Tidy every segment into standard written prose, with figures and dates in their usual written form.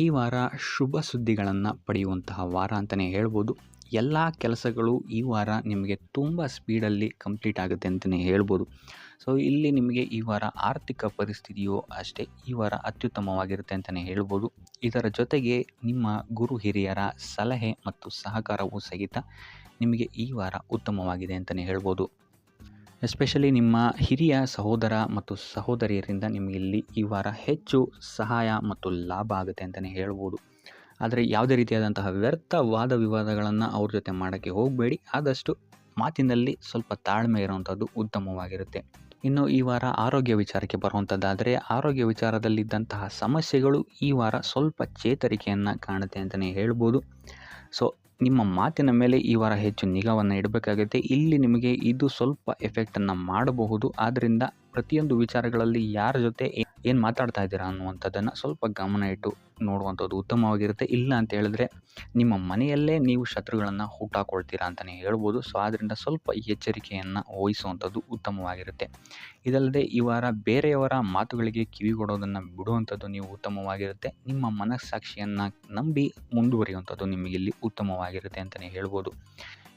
ಈ ವಾರ ಶುಭ ಸುದ್ದಿಗಳನ್ನು ಪಡೆಯುವಂತಹ ವಾರ ಅಂತಲೇ ಹೇಳ್ಬೋದು. ಎಲ್ಲ ಕೆಲಸಗಳು ಈ ವಾರ ನಿಮಗೆ ತುಂಬ ಸ್ಪೀಡಲ್ಲಿ ಕಂಪ್ಲೀಟ್ ಆಗುತ್ತೆ ಅಂತಲೇ ಹೇಳ್ಬೋದು. ಸೊ ಇಲ್ಲಿ ನಿಮಗೆ ಈ ವಾರ ಆರ್ಥಿಕ ಪರಿಸ್ಥಿತಿಯು ಅಷ್ಟೇ ಈ ವಾರ ಅತ್ಯುತ್ತಮವಾಗಿರುತ್ತೆ ಅಂತಲೇ ಹೇಳ್ಬೋದು. ಇದರ ಜೊತೆಗೆ ನಿಮ್ಮ ಗುರು ಹಿರಿಯರ ಸಲಹೆ ಮತ್ತು ಸಹಕಾರವೂ ಸಹಿತ ನಿಮಗೆ ಈ ವಾರ ಉತ್ತಮವಾಗಿದೆ ಅಂತಲೇ ಹೇಳ್ಬೋದು. ಎಸ್ಪೆಷಲಿ ನಿಮ್ಮ ಹಿರಿಯ ಸಹೋದರ ಮತ್ತು ಸಹೋದರಿಯರಿಂದ ನಿಮಗೆ ಇಲ್ಲಿ ಈ ವಾರ ಹೆಚ್ಚು ಸಹಾಯ ಮತ್ತು ಲಾಭ ಆಗುತ್ತೆ ಅಂತಲೇ ಹೇಳ್ಬೋದು. ಆದರೆ ಯಾವುದೇ ರೀತಿಯಾದಂತಹ ವ್ಯರ್ಥ ವಾದ ವಿವಾದಗಳನ್ನು ಅವ್ರ ಜೊತೆ ಮಾಡೋಕ್ಕೆ ಹೋಗಬೇಡಿ. ಆದಷ್ಟು ಮಾತಿನಲ್ಲಿ ಸ್ವಲ್ಪ ತಾಳ್ಮೆ ಇರುವಂಥದ್ದು ಉತ್ತಮವಾಗಿರುತ್ತೆ. ಇನ್ನು ಈ ವಾರ ಆರೋಗ್ಯ ವಿಚಾರಕ್ಕೆ ಬರುವಂಥದ್ದಾದರೆ ಆರೋಗ್ಯ ವಿಚಾರದಲ್ಲಿದ್ದಂತಹ ಸಮಸ್ಯೆಗಳು ಈ ವಾರ ಸ್ವಲ್ಪ ಚೇತರಿಕೆಯನ್ನು ಕಾಣುತ್ತೆ ಅಂತಲೇ ಹೇಳ್ಬೋದು. ಸೊ ನಿಮ್ಮ ಮಾತಿನ ಮೇಲೆ ಈ ವಾರ ಹೆಚ್ಚು ನಿಗಾವನ್ನು ಇಡಬೇಕಾಗುತ್ತೆ. ಇಲ್ಲಿ ನಿಮಗೆ ಇದು ಸ್ವಲ್ಪ ಎಫೆಕ್ಟನ್ನು ಮಾಡಬಹುದು. ಆದ್ದರಿಂದ ಪ್ರತಿಯೊಂದು ವಿಚಾರಗಳಲ್ಲಿ ಯಾರ ಜೊತೆ ಏನು ಮಾತಾಡ್ತಾ ಇದ್ದೀರಾ ಅನ್ನುವಂಥದ್ದನ್ನು ಸ್ವಲ್ಪ ಗಮನ ಇಟ್ಟು ನೋಡುವಂಥದ್ದು ಉತ್ತಮವಾಗಿರುತ್ತೆ. ಇಲ್ಲ ಅಂತ ಹೇಳಿದ್ರೆ ನಿಮ್ಮ ಮನೆಯಲ್ಲೇ ನೀವು ಶತ್ರುಗಳನ್ನು ಹುಟ್ಟಾಕೊಳ್ತೀರಾ ಅಂತಲೇ ಹೇಳ್ಬೋದು. ಸೊ ಆದ್ದರಿಂದ ಸ್ವಲ್ಪ ಎಚ್ಚರಿಕೆಯನ್ನು ವಹಿಸುವಂಥದ್ದು ಉತ್ತಮವಾಗಿರುತ್ತೆ. ಇದಲ್ಲದೆ ಈ ವಾರ ಬೇರೆಯವರ ಮಾತುಗಳಿಗೆ ಕಿವಿಗೊಡೋದನ್ನು ಬಿಡುವಂಥದ್ದು ನೀವು ಉತ್ತಮವಾಗಿರುತ್ತೆ. ನಿಮ್ಮ ಮನಸ್ಸಾಕ್ಷಿಯನ್ನು ನಂಬಿ ಮುಂದುವರಿಯುವಂಥದ್ದು ನಿಮಗಿಲ್ಲಿ ಉತ್ತಮವಾಗಿರುತ್ತೆ ಅಂತಲೇ ಹೇಳ್ಬೋದು.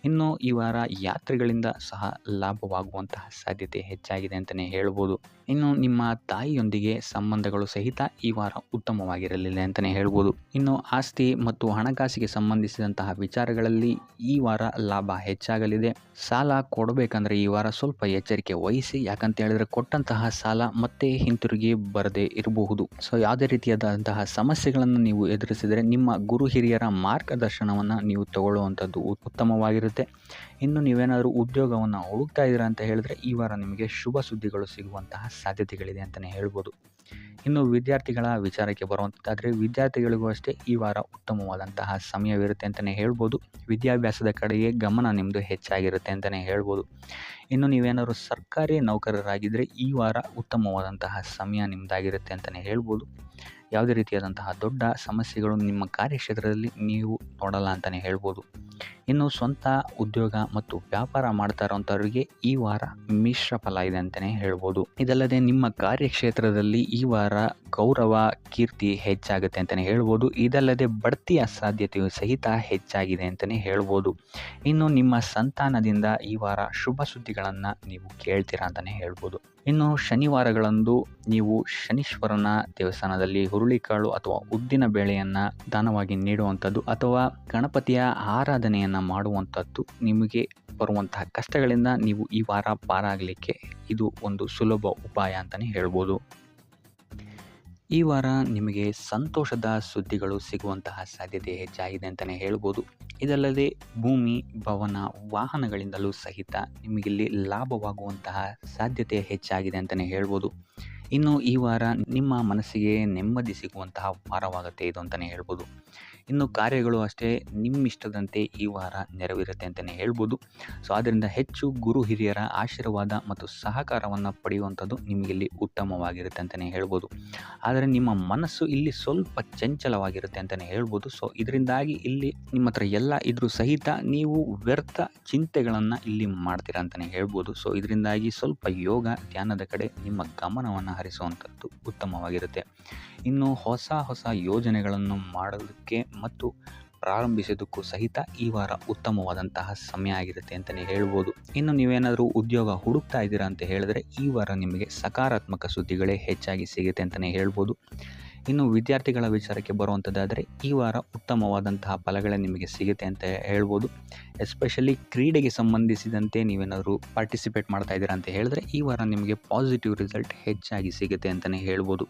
ಇನ್ನು ಈ ವಾರ ಯಾತ್ರೆಗಳಿಂದ ಸಹ ಲಾಭವಾಗುವಂತಹ ಸಾಧ್ಯತೆ ಹೆಚ್ಚಾಗಿದೆ ಅಂತಲೇ ಹೇಳ್ಬೋದು. ಇನ್ನು ನಿಮ್ಮ ತಾಯಿಯೊಂದಿಗೆ ಸಂಬಂಧಗಳು ಸಹಿತ ಈ ವಾರ ಉತ್ತಮವಾಗಿರಲಿಲ್ಲ ಅಂತಲೇ ಹೇಳ್ಬೋದು. ಇನ್ನು ಆಸ್ತಿ ಮತ್ತು ಹಣಕಾಸಿಗೆ ಸಂಬಂಧಿಸಿದಂತಹ ವಿಚಾರಗಳಲ್ಲಿ ಈ ವಾರ ಲಾಭ ಹೆಚ್ಚಾಗಲಿದೆ. ಸಾಲ ಕೊಡಬೇಕಂದ್ರೆ ಈ ವಾರ ಸ್ವಲ್ಪ ಎಚ್ಚರಿಕೆ ವಹಿಸಿ. ಯಾಕಂತ ಹೇಳಿದ್ರೆ ಕೊಟ್ಟಂತಹ ಸಾಲ ಮತ್ತೆ ಹಿಂತಿರುಗಿ ಬರದೇ ಇರಬಹುದು. ಸೊ ಯಾವುದೇ ರೀತಿಯಾದಂತಹ ಸಮಸ್ಯೆಗಳನ್ನು ನೀವು ಎದುರಿಸಿದರೆ ನಿಮ್ಮ ಗುರು ಹಿರಿಯರ ಮಾರ್ಗದರ್ಶನವನ್ನು ನೀವು ತಗೊಳ್ಳುವಂಥದ್ದು ಉತ್ತಮವಾಗಿರುತ್ತೆ. ಇನ್ನು ನೀವೇನಾದರೂ ಉದ್ಯೋಗವನ್ನು ಹುಡುಕ್ತಾ ಇದ್ದೀರಾ ಅಂತ ಹೇಳಿದ್ರೆ ಈ ವಾರ ನಿಮಗೆ ಶುಭ ಸುದ್ದಿಗಳು ಸಿಗುವಂತಹ ಸಾಧ್ಯತೆಗಳಿದೆ ಅಂತಲೇ ಹೇಳ್ಬೋದು. ಇನ್ನು ವಿದ್ಯಾರ್ಥಿಗಳ ವಿಚಾರಕ್ಕೆ ಬರುವಂಥದ್ದಾದರೆ ವಿದ್ಯಾರ್ಥಿಗಳಿಗೂ ಅಷ್ಟೇ ಈ ವಾರ ಉತ್ತಮವಾದಂತಹ ಸಮಯವಿರುತ್ತೆ ಅಂತಲೇ ಹೇಳ್ಬೋದು. ವಿದ್ಯಾಭ್ಯಾಸದ ಕಡೆಗೆ ಗಮನ ನಿಮ್ಮದು ಹೆಚ್ಚಾಗಿರುತ್ತೆ ಅಂತಲೇ ಹೇಳ್ಬೋದು. ಇನ್ನು ನೀವೇನಾದರೂ ಸರ್ಕಾರಿ ನೌಕರರಾಗಿದ್ದರೆ ಈ ವಾರ ಉತ್ತಮವಾದಂತಹ ಸಮಯ ನಿಮ್ಮದಾಗಿರುತ್ತೆ ಅಂತಲೇ ಹೇಳ್ಬೋದು. ಯಾವುದೇ ರೀತಿಯಾದಂತಹ ದೊಡ್ಡ ಸಮಸ್ಯೆಗಳು ನಿಮ್ಮ ಕಾರ್ಯಕ್ಷೇತ್ರದಲ್ಲಿ ನೀವು ನೋಡಲ್ಲ ಅಂತಲೇ ಹೇಳ್ಬೋದು. ಇನ್ನು ಸ್ವಂತ ಉದ್ಯೋಗ ಮತ್ತು ವ್ಯಾಪಾರ ಮಾಡ್ತಾ ಇರೋಂಥವ್ರಿಗೆ ಈ ವಾರ ಮಿಶ್ರ ಫಲ ಇದೆ ಅಂತಲೇ ಹೇಳ್ಬೋದು. ಇದಲ್ಲದೆ ನಿಮ್ಮ ಕಾರ್ಯಕ್ಷೇತ್ರದಲ್ಲಿ ಈ ವಾರ ಗೌರವ ಕೀರ್ತಿ ಹೆಚ್ಚಾಗುತ್ತೆ ಅಂತಲೇ ಹೇಳ್ಬೋದು. ಇದಲ್ಲದೆ ಬಡ್ತಿಯ ಸಾಧ್ಯತೆಯು ಸಹಿತ ಹೆಚ್ಚಾಗಿದೆ ಅಂತಲೇ ಹೇಳ್ಬೋದು. ಇನ್ನು ನಿಮ್ಮ ಸಂತಾನದಿಂದ ಈ ವಾರ ಶುಭ ಸುದ್ದಿಗಳನ್ನು ನೀವು ಕೇಳ್ತೀರಾ ಅಂತಲೇ ಹೇಳ್ಬೋದು. ಇನ್ನು ಶನಿವಾರಗಳಂದು ನೀವು ಶನೀಶ್ವರನ ದೇವಸ್ಥಾನದಲ್ಲಿ ಹುರುಳಿಕಾಳು ಅಥವಾ ಉದ್ದಿನ ಬೇಳೆಯನ್ನು ದಾನವಾಗಿ ನೀಡುವಂಥದ್ದು ಅಥವಾ ಗಣಪತಿಯ ಆರಾಧನೆಯನ್ನು ಮಾಡುವಂಥದ್ದು ನಿಮಗೆ ಬರುವಂತಹ ಕಷ್ಟಗಳಿಂದ ನೀವು ಈ ವಾರ ಪಾರಾಗಲಿಕ್ಕೆ ಇದು ಒಂದು ಸುಲಭ ಉಪಾಯ ಅಂತಲೇ ಹೇಳ್ಬೋದು. ಈ ವಾರ ನಿಮಗೆ ಸಂತೋಷದ ಸುದ್ದಿಗಳು ಸಿಗುವಂತಹ ಸಾಧ್ಯತೆ ಹೆಚ್ಚಾಗಿದೆ ಅಂತಲೇ ಹೇಳ್ಬೋದು. ಇದಲ್ಲದೆ ಭೂಮಿ, ಭವನ, ವಾಹನಗಳಿಂದಲೂ ಸಹಿತ ನಿಮಗಿಲ್ಲಿ ಲಾಭವಾಗುವಂತಹ ಸಾಧ್ಯತೆ ಹೆಚ್ಚಾಗಿದೆ ಅಂತಲೇ ಹೇಳ್ಬೋದು. ಇನ್ನು ಈ ವಾರ ನಿಮ್ಮ ಮನಸ್ಸಿಗೆ ನೆಮ್ಮದಿ ಸಿಗುವಂತಹ ವಾರವಾಗುತ್ತೆ ಇದು ಅಂತಲೇ ಹೇಳ್ಬೋದು. ಇನ್ನು ಕಾರ್ಯಗಳು ಅಷ್ಟೇ ನಿಮ್ಮಿಷ್ಟದಂತೆ ಈ ವಾರ ನೆರವೇರುತ್ತೆ ಅಂತಲೇ ಹೇಳ್ಬೋದು. ಸೊ ಆದ್ದರಿಂದ ಹೆಚ್ಚು ಗುರು ಹಿರಿಯರ ಆಶೀರ್ವಾದ ಮತ್ತು ಸಹಕಾರವನ್ನು ಪಡೆಯುವಂಥದ್ದು ನಿಮಗಿಲ್ಲಿ ಉತ್ತಮವಾಗಿರುತ್ತೆ ಅಂತಲೇ ಹೇಳ್ಬೋದು. ಆದರೆ ನಿಮ್ಮ ಮನಸ್ಸು ಇಲ್ಲಿ ಸ್ವಲ್ಪ ಚಂಚಲವಾಗಿರುತ್ತೆ ಅಂತಲೇ ಹೇಳ್ಬೋದು. ಸೊ ಇದರಿಂದಾಗಿ ಇಲ್ಲಿ ನಿಮ್ಮ ಹತ್ರ ಎಲ್ಲ ಇದ್ರೂ ಸಹಿತ ನೀವು ವ್ಯರ್ಥ ಚಿಂತೆಗಳನ್ನು ಇಲ್ಲಿ ಮಾಡ್ತೀರಾ ಅಂತಲೇ ಹೇಳ್ಬೋದು. ಸೊ ಇದರಿಂದಾಗಿ ಸ್ವಲ್ಪ ಯೋಗ ಧ್ಯಾನದ ಕಡೆ ನಿಮ್ಮ ಗಮನವನ್ನು ಹರಿಸುವಂಥದ್ದು ಉತ್ತಮವಾಗಿರುತ್ತೆ. ಇನ್ನು ಹೊಸ ಯೋಜನೆಗಳನ್ನು ಮಾಡೋದಕ್ಕೆ ಮತ್ತು ಪ್ರಾರಂಭಿಸೋದಕ್ಕೂ ಸಹಿತ ಈ ವಾರ ಉತ್ತಮವಾದಂತಹ ಸಮಯ ಆಗಿರುತ್ತೆ ಅಂತಲೇ ಹೇಳ್ಬೋದು. ಇನ್ನು ನೀವೇನಾದರೂ ಉದ್ಯೋಗ ಹುಡುಕ್ತಾ ಇದ್ದೀರಾ ಅಂತ ಹೇಳಿದ್ರೆ ಈ ವಾರ ನಿಮಗೆ ಸಕಾರಾತ್ಮಕ ಸುದ್ದಿಗಳೇ ಹೆಚ್ಚಾಗಿ ಸಿಗುತ್ತೆ ಅಂತಲೇ ಹೇಳ್ಬೋದು. ಇನ್ನು ವಿದ್ಯಾರ್ಥಿಗಳ ವಿಚಾರಕ್ಕೆ ಬರುವಂಥದ್ದಾದರೆ ಈ ವಾರ ಉತ್ತಮವಾದಂತಹ ಫಲಗಳೇ ನಿಮಗೆ ಸಿಗುತ್ತೆ ಅಂತ ಹೇಳ್ಬೋದು. ಎಸ್ಪೆಷಲಿ ಕ್ರೀಡೆಗೆ ಸಂಬಂಧಿಸಿದಂತೆ ನೀವೇನಾದರೂ ಪಾರ್ಟಿಸಿಪೇಟ್ ಮಾಡ್ತಾ ಇದ್ದೀರಾ ಅಂತ ಹೇಳಿದ್ರೆ ಈ ವಾರ ನಿಮಗೆ ಪಾಸಿಟಿವ್ ರಿಸಲ್ಟ್ ಹೆಚ್ಚಾಗಿ ಸಿಗುತ್ತೆ ಅಂತಲೇ ಹೇಳ್ಬೋದು.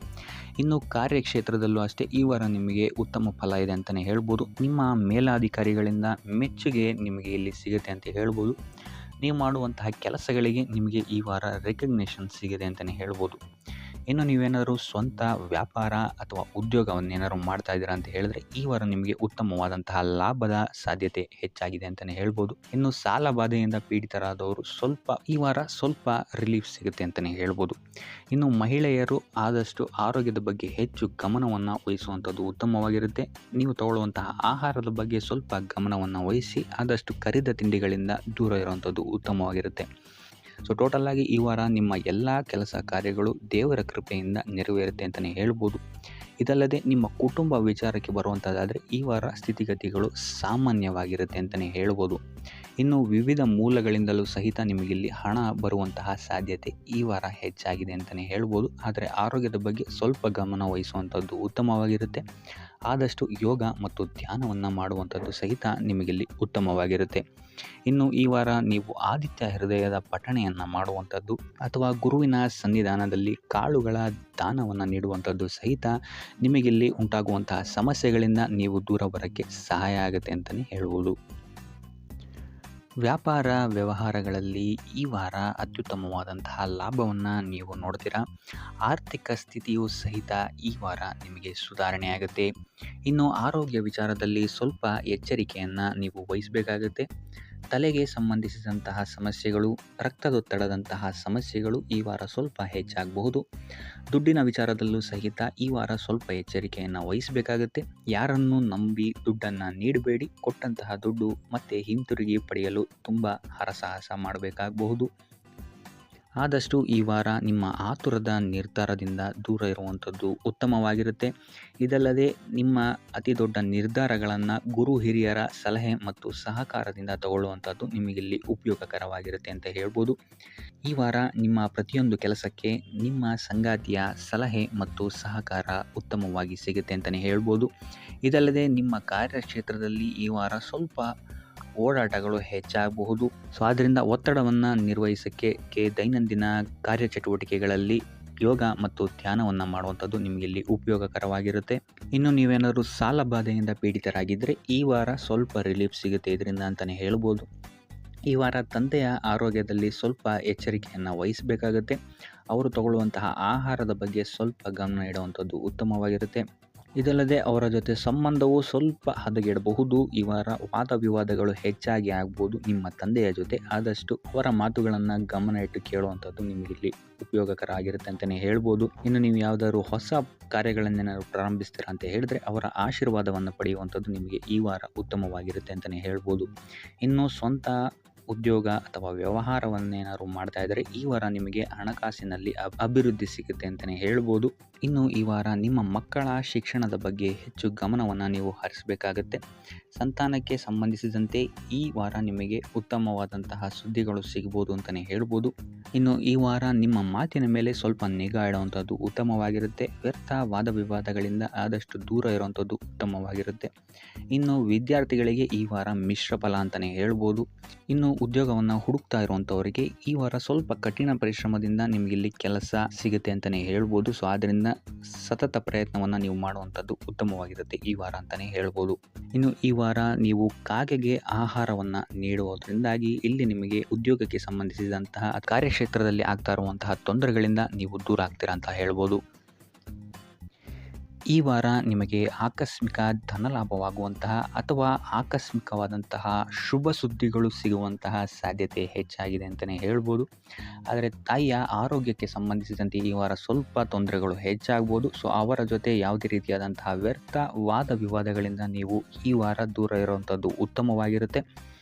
ಇನ್ನು ಕಾರ್ಯಕ್ಷೇತ್ರದಲ್ಲೂ ಅಷ್ಟೇ ಈ ವಾರ ನಿಮಗೆ ಉತ್ತಮ ಫಲ ಇದೆ ಅಂತಲೇ ಹೇಳ್ಬೋದು. ನಿಮ್ಮ ಮೇಲಾಧಿಕಾರಿಗಳಿಂದ ಮೆಚ್ಚುಗೆ ನಿಮಗೆ ಇಲ್ಲಿ ಸಿಗುತ್ತೆ ಅಂತ ಹೇಳ್ಬೋದು. ನೀವು ಮಾಡುವಂತಹ ಕೆಲಸಗಳಿಗೆ ನಿಮಗೆ ಈ ವಾರ ರೆಕಗ್ನೇಷನ್ ಸಿಗಿದೆ ಅಂತಲೇ ಹೇಳ್ಬೋದು. ಇನ್ನು ನೀವೇನಾದರೂ ಸ್ವಂತ ವ್ಯಾಪಾರ ಅಥವಾ ಉದ್ಯೋಗವನ್ನೇನಾದ್ರು ಮಾಡ್ತಾ ಇದ್ದೀರಾ ಅಂತ ಹೇಳಿದ್ರೆ ಈ ವಾರ ನಿಮಗೆ ಉತ್ತಮವಾದಂತಹ ಲಾಭದ ಸಾಧ್ಯತೆ ಹೆಚ್ಚಾಗಿದೆ ಅಂತಲೇ ಹೇಳ್ಬೋದು. ಇನ್ನು ಸಾಲ ಬಾಧೆಯಿಂದ ಪೀಡಿತರಾದವರು ಈ ವಾರ ಸ್ವಲ್ಪ ರಿಲೀಫ್ ಸಿಗುತ್ತೆ ಅಂತಲೇ ಹೇಳ್ಬೋದು. ಇನ್ನು ಮಹಿಳೆಯರು ಆದಷ್ಟು ಆರೋಗ್ಯದ ಬಗ್ಗೆ ಹೆಚ್ಚು ಗಮನವನ್ನು ವಹಿಸುವಂಥದ್ದು ಉತ್ತಮವಾಗಿರುತ್ತೆ. ನೀವು ತಗೊಳ್ಳುವಂತಹ ಆಹಾರದ ಬಗ್ಗೆ ಸ್ವಲ್ಪ ಗಮನವನ್ನು ವಹಿಸಿ ಆದಷ್ಟು ಕರಿದ ತಿಂಡಿಗಳಿಂದ ದೂರ ಇರುವಂಥದ್ದು ಉತ್ತಮವಾಗಿರುತ್ತೆ. ಸೊ ಟೋಟಲ್ ಆಗಿ ಈ ವಾರ ನಿಮ್ಮ ಎಲ್ಲ ಕೆಲಸ ಕಾರ್ಯಗಳು ದೇವರ ಕೃಪೆಯಿಂದ ನೆರವೇರುತ್ತೆ ಅಂತಲೇ ಹೇಳ್ಬೋದು. ಇದಲ್ಲದೆ ನಿಮ್ಮ ಕುಟುಂಬ ವಿಚಾರಕ್ಕೆ ಬರುವಂಥದ್ದಾದರೆ ಈ ವಾರ ಸ್ಥಿತಿಗತಿಗಳು ಸಾಮಾನ್ಯವಾಗಿರುತ್ತೆ ಅಂತಲೇ ಹೇಳ್ಬೋದು. ಇನ್ನು ವಿವಿಧ ಮೂಲಗಳಿಂದಲೂ ಸಹಿತ ನಿಮಗಿಲ್ಲಿ ಹಣ ಬರುವಂತಹ ಸಾಧ್ಯತೆ ಈ ವಾರ ಹೆಚ್ಚಾಗಿದೆ ಅಂತಲೇ ಹೇಳ್ಬೋದು. ಆದರೆ ಆರೋಗ್ಯದ ಬಗ್ಗೆ ಸ್ವಲ್ಪ ಗಮನ ವಹಿಸುವಂಥದ್ದು ಉತ್ತಮವಾಗಿರುತ್ತೆ. ಆದಷ್ಟು ಯೋಗ ಮತ್ತು ಧ್ಯಾನವನ್ನು ಮಾಡುವಂಥದ್ದು ಸಹಿತ ನಿಮಗಿಲ್ಲಿ ಉತ್ತಮವಾಗಿರುತ್ತೆ. ಇನ್ನು ಈ ವಾರ ನೀವು ಆದಿತ್ಯ ಹೃದಯದ ಪಠಣೆಯನ್ನು ಮಾಡುವಂಥದ್ದು ಅಥವಾ ಗುರುವಿನ ಸನ್ನಿಧಾನದಲ್ಲಿ ಕಾಳುಗಳ ದಾನವನ್ನು ನೀಡುವಂಥದ್ದು ಸಹಿತ ನಿಮಗಿಲ್ಲಿ ಉಂಟಾಗುವಂತಹ ಸಮಸ್ಯೆಗಳಿಂದ ನೀವು ದೂರ ಬರೋಕ್ಕೆ ಸಹಾಯ ಆಗುತ್ತೆ ಅಂತಲೇ ಹೇಳ್ಬೋದು. ವ್ಯಾಪಾರ ವ್ಯವಹಾರಗಳಲ್ಲಿ ಈ ವಾರ ಅತ್ಯುತ್ತಮವಾದಂತಹ ಲಾಭವನ್ನು ನೀವು ನೋಡ್ತೀರಾ. ಆರ್ಥಿಕ ಸ್ಥಿತಿಯೂ ಸಹಿತ ಈ ವಾರ ನಿಮಗೆ ಸುಧಾರಣೆ ಆಗುತ್ತೆ. ಇನ್ನು ಆರೋಗ್ಯ ವಿಚಾರದಲ್ಲಿ ಸ್ವಲ್ಪ ಎಚ್ಚರಿಕೆಯನ್ನು ನೀವು ವಹಿಸಬೇಕಾಗುತ್ತೆ. ತಲೆಗೆ ಸಂಬಂಧಿಸಿದಂತಹ ಸಮಸ್ಯೆಗಳು, ರಕ್ತದೊತ್ತಡದಂತಹ ಸಮಸ್ಯೆಗಳು ಈ ವಾರ ಸ್ವಲ್ಪ ಹೆಚ್ಚಾಗಬಹುದು. ದುಡ್ಡಿನ ವಿಚಾರದಲ್ಲೂ ಸಹಿತ ಈ ವಾರ ಸ್ವಲ್ಪ ಎಚ್ಚರಿಕೆಯನ್ನು ವಹಿಸಬೇಕಾಗುತ್ತೆ. ಯಾರನ್ನು ನಂಬಿ ದುಡ್ಡನ್ನು ನೀಡಬೇಡಿ. ಕೊಟ್ಟಂತಹ ದುಡ್ಡು ಮತ್ತೆ ಹಿಂತಿರುಗಿ ಪಡೆಯಲು ತುಂಬ ಹರಸಾಹಸ ಮಾಡಬೇಕಾಗಬಹುದು. ಆದಷ್ಟು ಈ ವಾರ ನಿಮ್ಮ ಆತುರದ ನಿರ್ಧಾರದಿಂದ ದೂರ ಇರುವಂಥದ್ದು ಉತ್ತಮವಾಗಿರುತ್ತೆ. ಇದಲ್ಲದೆ ನಿಮ್ಮ ಅತಿ ದೊಡ್ಡ ನಿರ್ಧಾರಗಳನ್ನು ಗುರು ಹಿರಿಯರ ಸಲಹೆ ಮತ್ತು ಸಹಕಾರದಿಂದ ತಗೊಳ್ಳುವಂಥದ್ದು ನಿಮಗಿಲ್ಲಿ ಉಪಯೋಗಕರವಾಗಿರುತ್ತೆ ಅಂತ ಹೇಳ್ಬೋದು. ಈ ವಾರ ನಿಮ್ಮ ಪ್ರತಿಯೊಂದು ಕೆಲಸಕ್ಕೆ ನಿಮ್ಮ ಸಂಗಾತಿಯ ಸಲಹೆ ಮತ್ತು ಸಹಕಾರ ಉತ್ತಮವಾಗಿ ಸಿಗುತ್ತೆ ಅಂತಲೇ ಹೇಳ್ಬೋದು. ಇದಲ್ಲದೆ ನಿಮ್ಮ ಕಾರ್ಯಕ್ಷೇತ್ರದಲ್ಲಿ ಈ ವಾರ ಸ್ವಲ್ಪ ಓಡಾಟಗಳು ಹೆಚ್ಚಾಗಬಹುದು. ಸೊ ಆದ್ದರಿಂದ ಒತ್ತಡವನ್ನು ನಿರ್ವಹಿಸೋಕ್ಕೆ ದೈನಂದಿನ ಕಾರ್ಯಚಟುವಟಿಕೆಗಳಲ್ಲಿ ಯೋಗ ಮತ್ತು ಧ್ಯಾನವನ್ನು ಮಾಡುವಂಥದ್ದು ನಿಮಗಿಲ್ಲಿ ಉಪಯೋಗಕರವಾಗಿರುತ್ತೆ. ಇನ್ನು ನೀವೇನಾದರೂ ಸಾಲ ಬಾಧೆಯಿಂದ ಪೀಡಿತರಾಗಿದ್ದರೆ ಈ ವಾರ ಸ್ವಲ್ಪ ರಿಲೀಫ್ ಸಿಗುತ್ತೆ ಇದರಿಂದ ಅಂತಲೇ ಹೇಳ್ಬೋದು. ಈ ವಾರ ತಂದೆಯ ಆರೋಗ್ಯದಲ್ಲಿ ಸ್ವಲ್ಪ ಎಚ್ಚರಿಕೆಯನ್ನು ವಹಿಸಬೇಕಾಗುತ್ತೆ. ಅವರು ತಗೊಳ್ಳುವಂತಹ ಆಹಾರದ ಬಗ್ಗೆ ಸ್ವಲ್ಪ ಗಮನ ಇಡುವಂಥದ್ದು ಉತ್ತಮವಾಗಿರುತ್ತೆ. ಇದಲ್ಲದೆ ಅವರ ಜೊತೆ ಸಂಬಂಧವು ಸ್ವಲ್ಪ ಹದಗೆಡಬಹುದು. ಈ ವಾರ ವಾದ ವಿವಾದಗಳು ಹೆಚ್ಚಾಗಿ ಆಗ್ಬೋದು ನಿಮ್ಮ ತಂದೆಯ ಜೊತೆ. ಆದಷ್ಟು ಅವರ ಮಾತುಗಳನ್ನು ಗಮನ ಇಟ್ಟು ಕೇಳುವಂಥದ್ದು ನಿಮಗಿಲ್ಲಿ ಉಪಯೋಗಕರ ಆಗಿರುತ್ತೆ ಅಂತಲೇ ಹೇಳ್ಬೋದು. ಇನ್ನು ನೀವು ಯಾವುದಾದ್ರು ಹೊಸ ಕಾರ್ಯಗಳನ್ನೇನಾದ್ರು ಪ್ರಾರಂಭಿಸ್ತೀರಾ ಅಂತ ಹೇಳಿದ್ರೆ ಅವರ ಆಶೀರ್ವಾದವನ್ನು ಪಡೆಯುವಂಥದ್ದು ನಿಮಗೆ ಈ ವಾರ ಉತ್ತಮವಾಗಿರುತ್ತೆ ಅಂತಲೇ ಹೇಳ್ಬೋದು. ಇನ್ನು ಸ್ವಂತ ಉದ್ಯೋಗ ಅಥವಾ ವ್ಯವಹಾರವನ್ನೇನಾದ್ರು ಮಾಡ್ತಾ ಇದ್ದರೆ ಈ ವಾರ ನಿಮಗೆ ಹಣಕಾಸಿನಲ್ಲಿ ಅಭಿವೃದ್ಧಿ ಸಿಗುತ್ತೆ ಅಂತಲೇ ಹೇಳ್ಬೋದು. ಇನ್ನು ಈ ವಾರ ನಿಮ್ಮ ಮಕ್ಕಳ ಶಿಕ್ಷಣದ ಬಗ್ಗೆ ಹೆಚ್ಚು ಗಮನವನ್ನು ನೀವು ಹರಿಸಬೇಕಾಗತ್ತೆ. ಸಂತಾನಕ್ಕೆ ಸಂಬಂಧಿಸಿದಂತೆ ಈ ವಾರ ನಿಮಗೆ ಉತ್ತಮವಾದಂತಹ ಸುದ್ದಿಗಳು ಸಿಗ್ಬೋದು ಅಂತಲೇ ಹೇಳ್ಬೋದು. ಇನ್ನು ಈ ವಾರ ನಿಮ್ಮ ಮಾತಿನ ಮೇಲೆ ಸ್ವಲ್ಪ ನಿಗಾ ಇಡುವಂಥದ್ದು ಉತ್ತಮವಾಗಿರುತ್ತೆ. ವ್ಯರ್ಥ ವಾದ ವಿವಾದಗಳಿಂದ ಆದಷ್ಟು ದೂರ ಇರುವಂಥದ್ದು ಉತ್ತಮವಾಗಿರುತ್ತೆ. ಇನ್ನು ವಿದ್ಯಾರ್ಥಿಗಳಿಗೆ ಈ ವಾರ ಮಿಶ್ರ ಫಲ ಅಂತಲೇ ಹೇಳ್ಬೋದು. ಇನ್ನು ಉದ್ಯೋಗವನ್ನು ಹುಡುಕ್ತಾ ಇರುವಂಥವರಿಗೆ ಈ ವಾರ ಸ್ವಲ್ಪ ಕಠಿಣ ಪರಿಶ್ರಮದಿಂದ ನಿಮಗಿಲ್ಲಿ ಕೆಲಸ ಸಿಗುತ್ತೆ ಅಂತಲೇ ಹೇಳ್ಬೋದು. ಸೊ ಆದ್ದರಿಂದ ಸತತ ಪ್ರಯತ್ನವನ್ನು ನೀವು ಮಾಡುವಂಥದ್ದು ಉತ್ತಮವಾಗಿರುತ್ತೆ ಈ ವಾರ ಅಂತಲೇ ಹೇಳ್ಬೋದು. ಇನ್ನು ಈ ವಾರ ನೀವು ಕಾಗೆಗೆ ಆಹಾರವನ್ನು ನೀಡುವುದರಿಂದಾಗಿ ಇಲ್ಲಿ ನಿಮಗೆ ಉದ್ಯೋಗಕ್ಕೆ ಸಂಬಂಧಿಸಿದಂತಹ ಕಾರ್ಯಕ್ಷೇತ್ರದಲ್ಲಿ ಆಗ್ತಾ ಇರುವಂತಹ ತೊಂದರೆಗಳಿಂದ ನೀವು ದೂರ ಆಗ್ತೀರಾ ಅಂತ ಹೇಳ್ಬೋದು. ಈ ವಾರ ನಿಮಗೆ ಆಕಸ್ಮಿಕ ಧನಲಾಭವಾಗುವಂತಹ ಅಥವಾ ಆಕಸ್ಮಿಕವಾದಂತಹ ಶುಭ ಸುದ್ದಿಗಳು ಸಿಗುವಂತಹ ಸಾಧ್ಯತೆ ಹೆಚ್ಚಾಗಿದೆ ಅಂತಲೇ ಹೇಳ್ಬೋದು. ಆದರೆ ತಾಯಿಯ ಆರೋಗ್ಯಕ್ಕೆ ಸಂಬಂಧಿಸಿದಂತೆ ಈ ವಾರ ಸ್ವಲ್ಪ ತೊಂದರೆಗಳು ಹೆಚ್ಚಾಗ್ಬೋದು. ಸೊ ಅವರ ಜೊತೆ ಯಾವುದೇ ರೀತಿಯಾದಂತಹ ವ್ಯರ್ಥ ವಾದ ವಿವಾದಗಳಿಂದ ನೀವು ಈ ವಾರ ದೂರ ಇರುವಂಥದ್ದು ಉತ್ತಮವಾಗಿರುತ್ತೆ.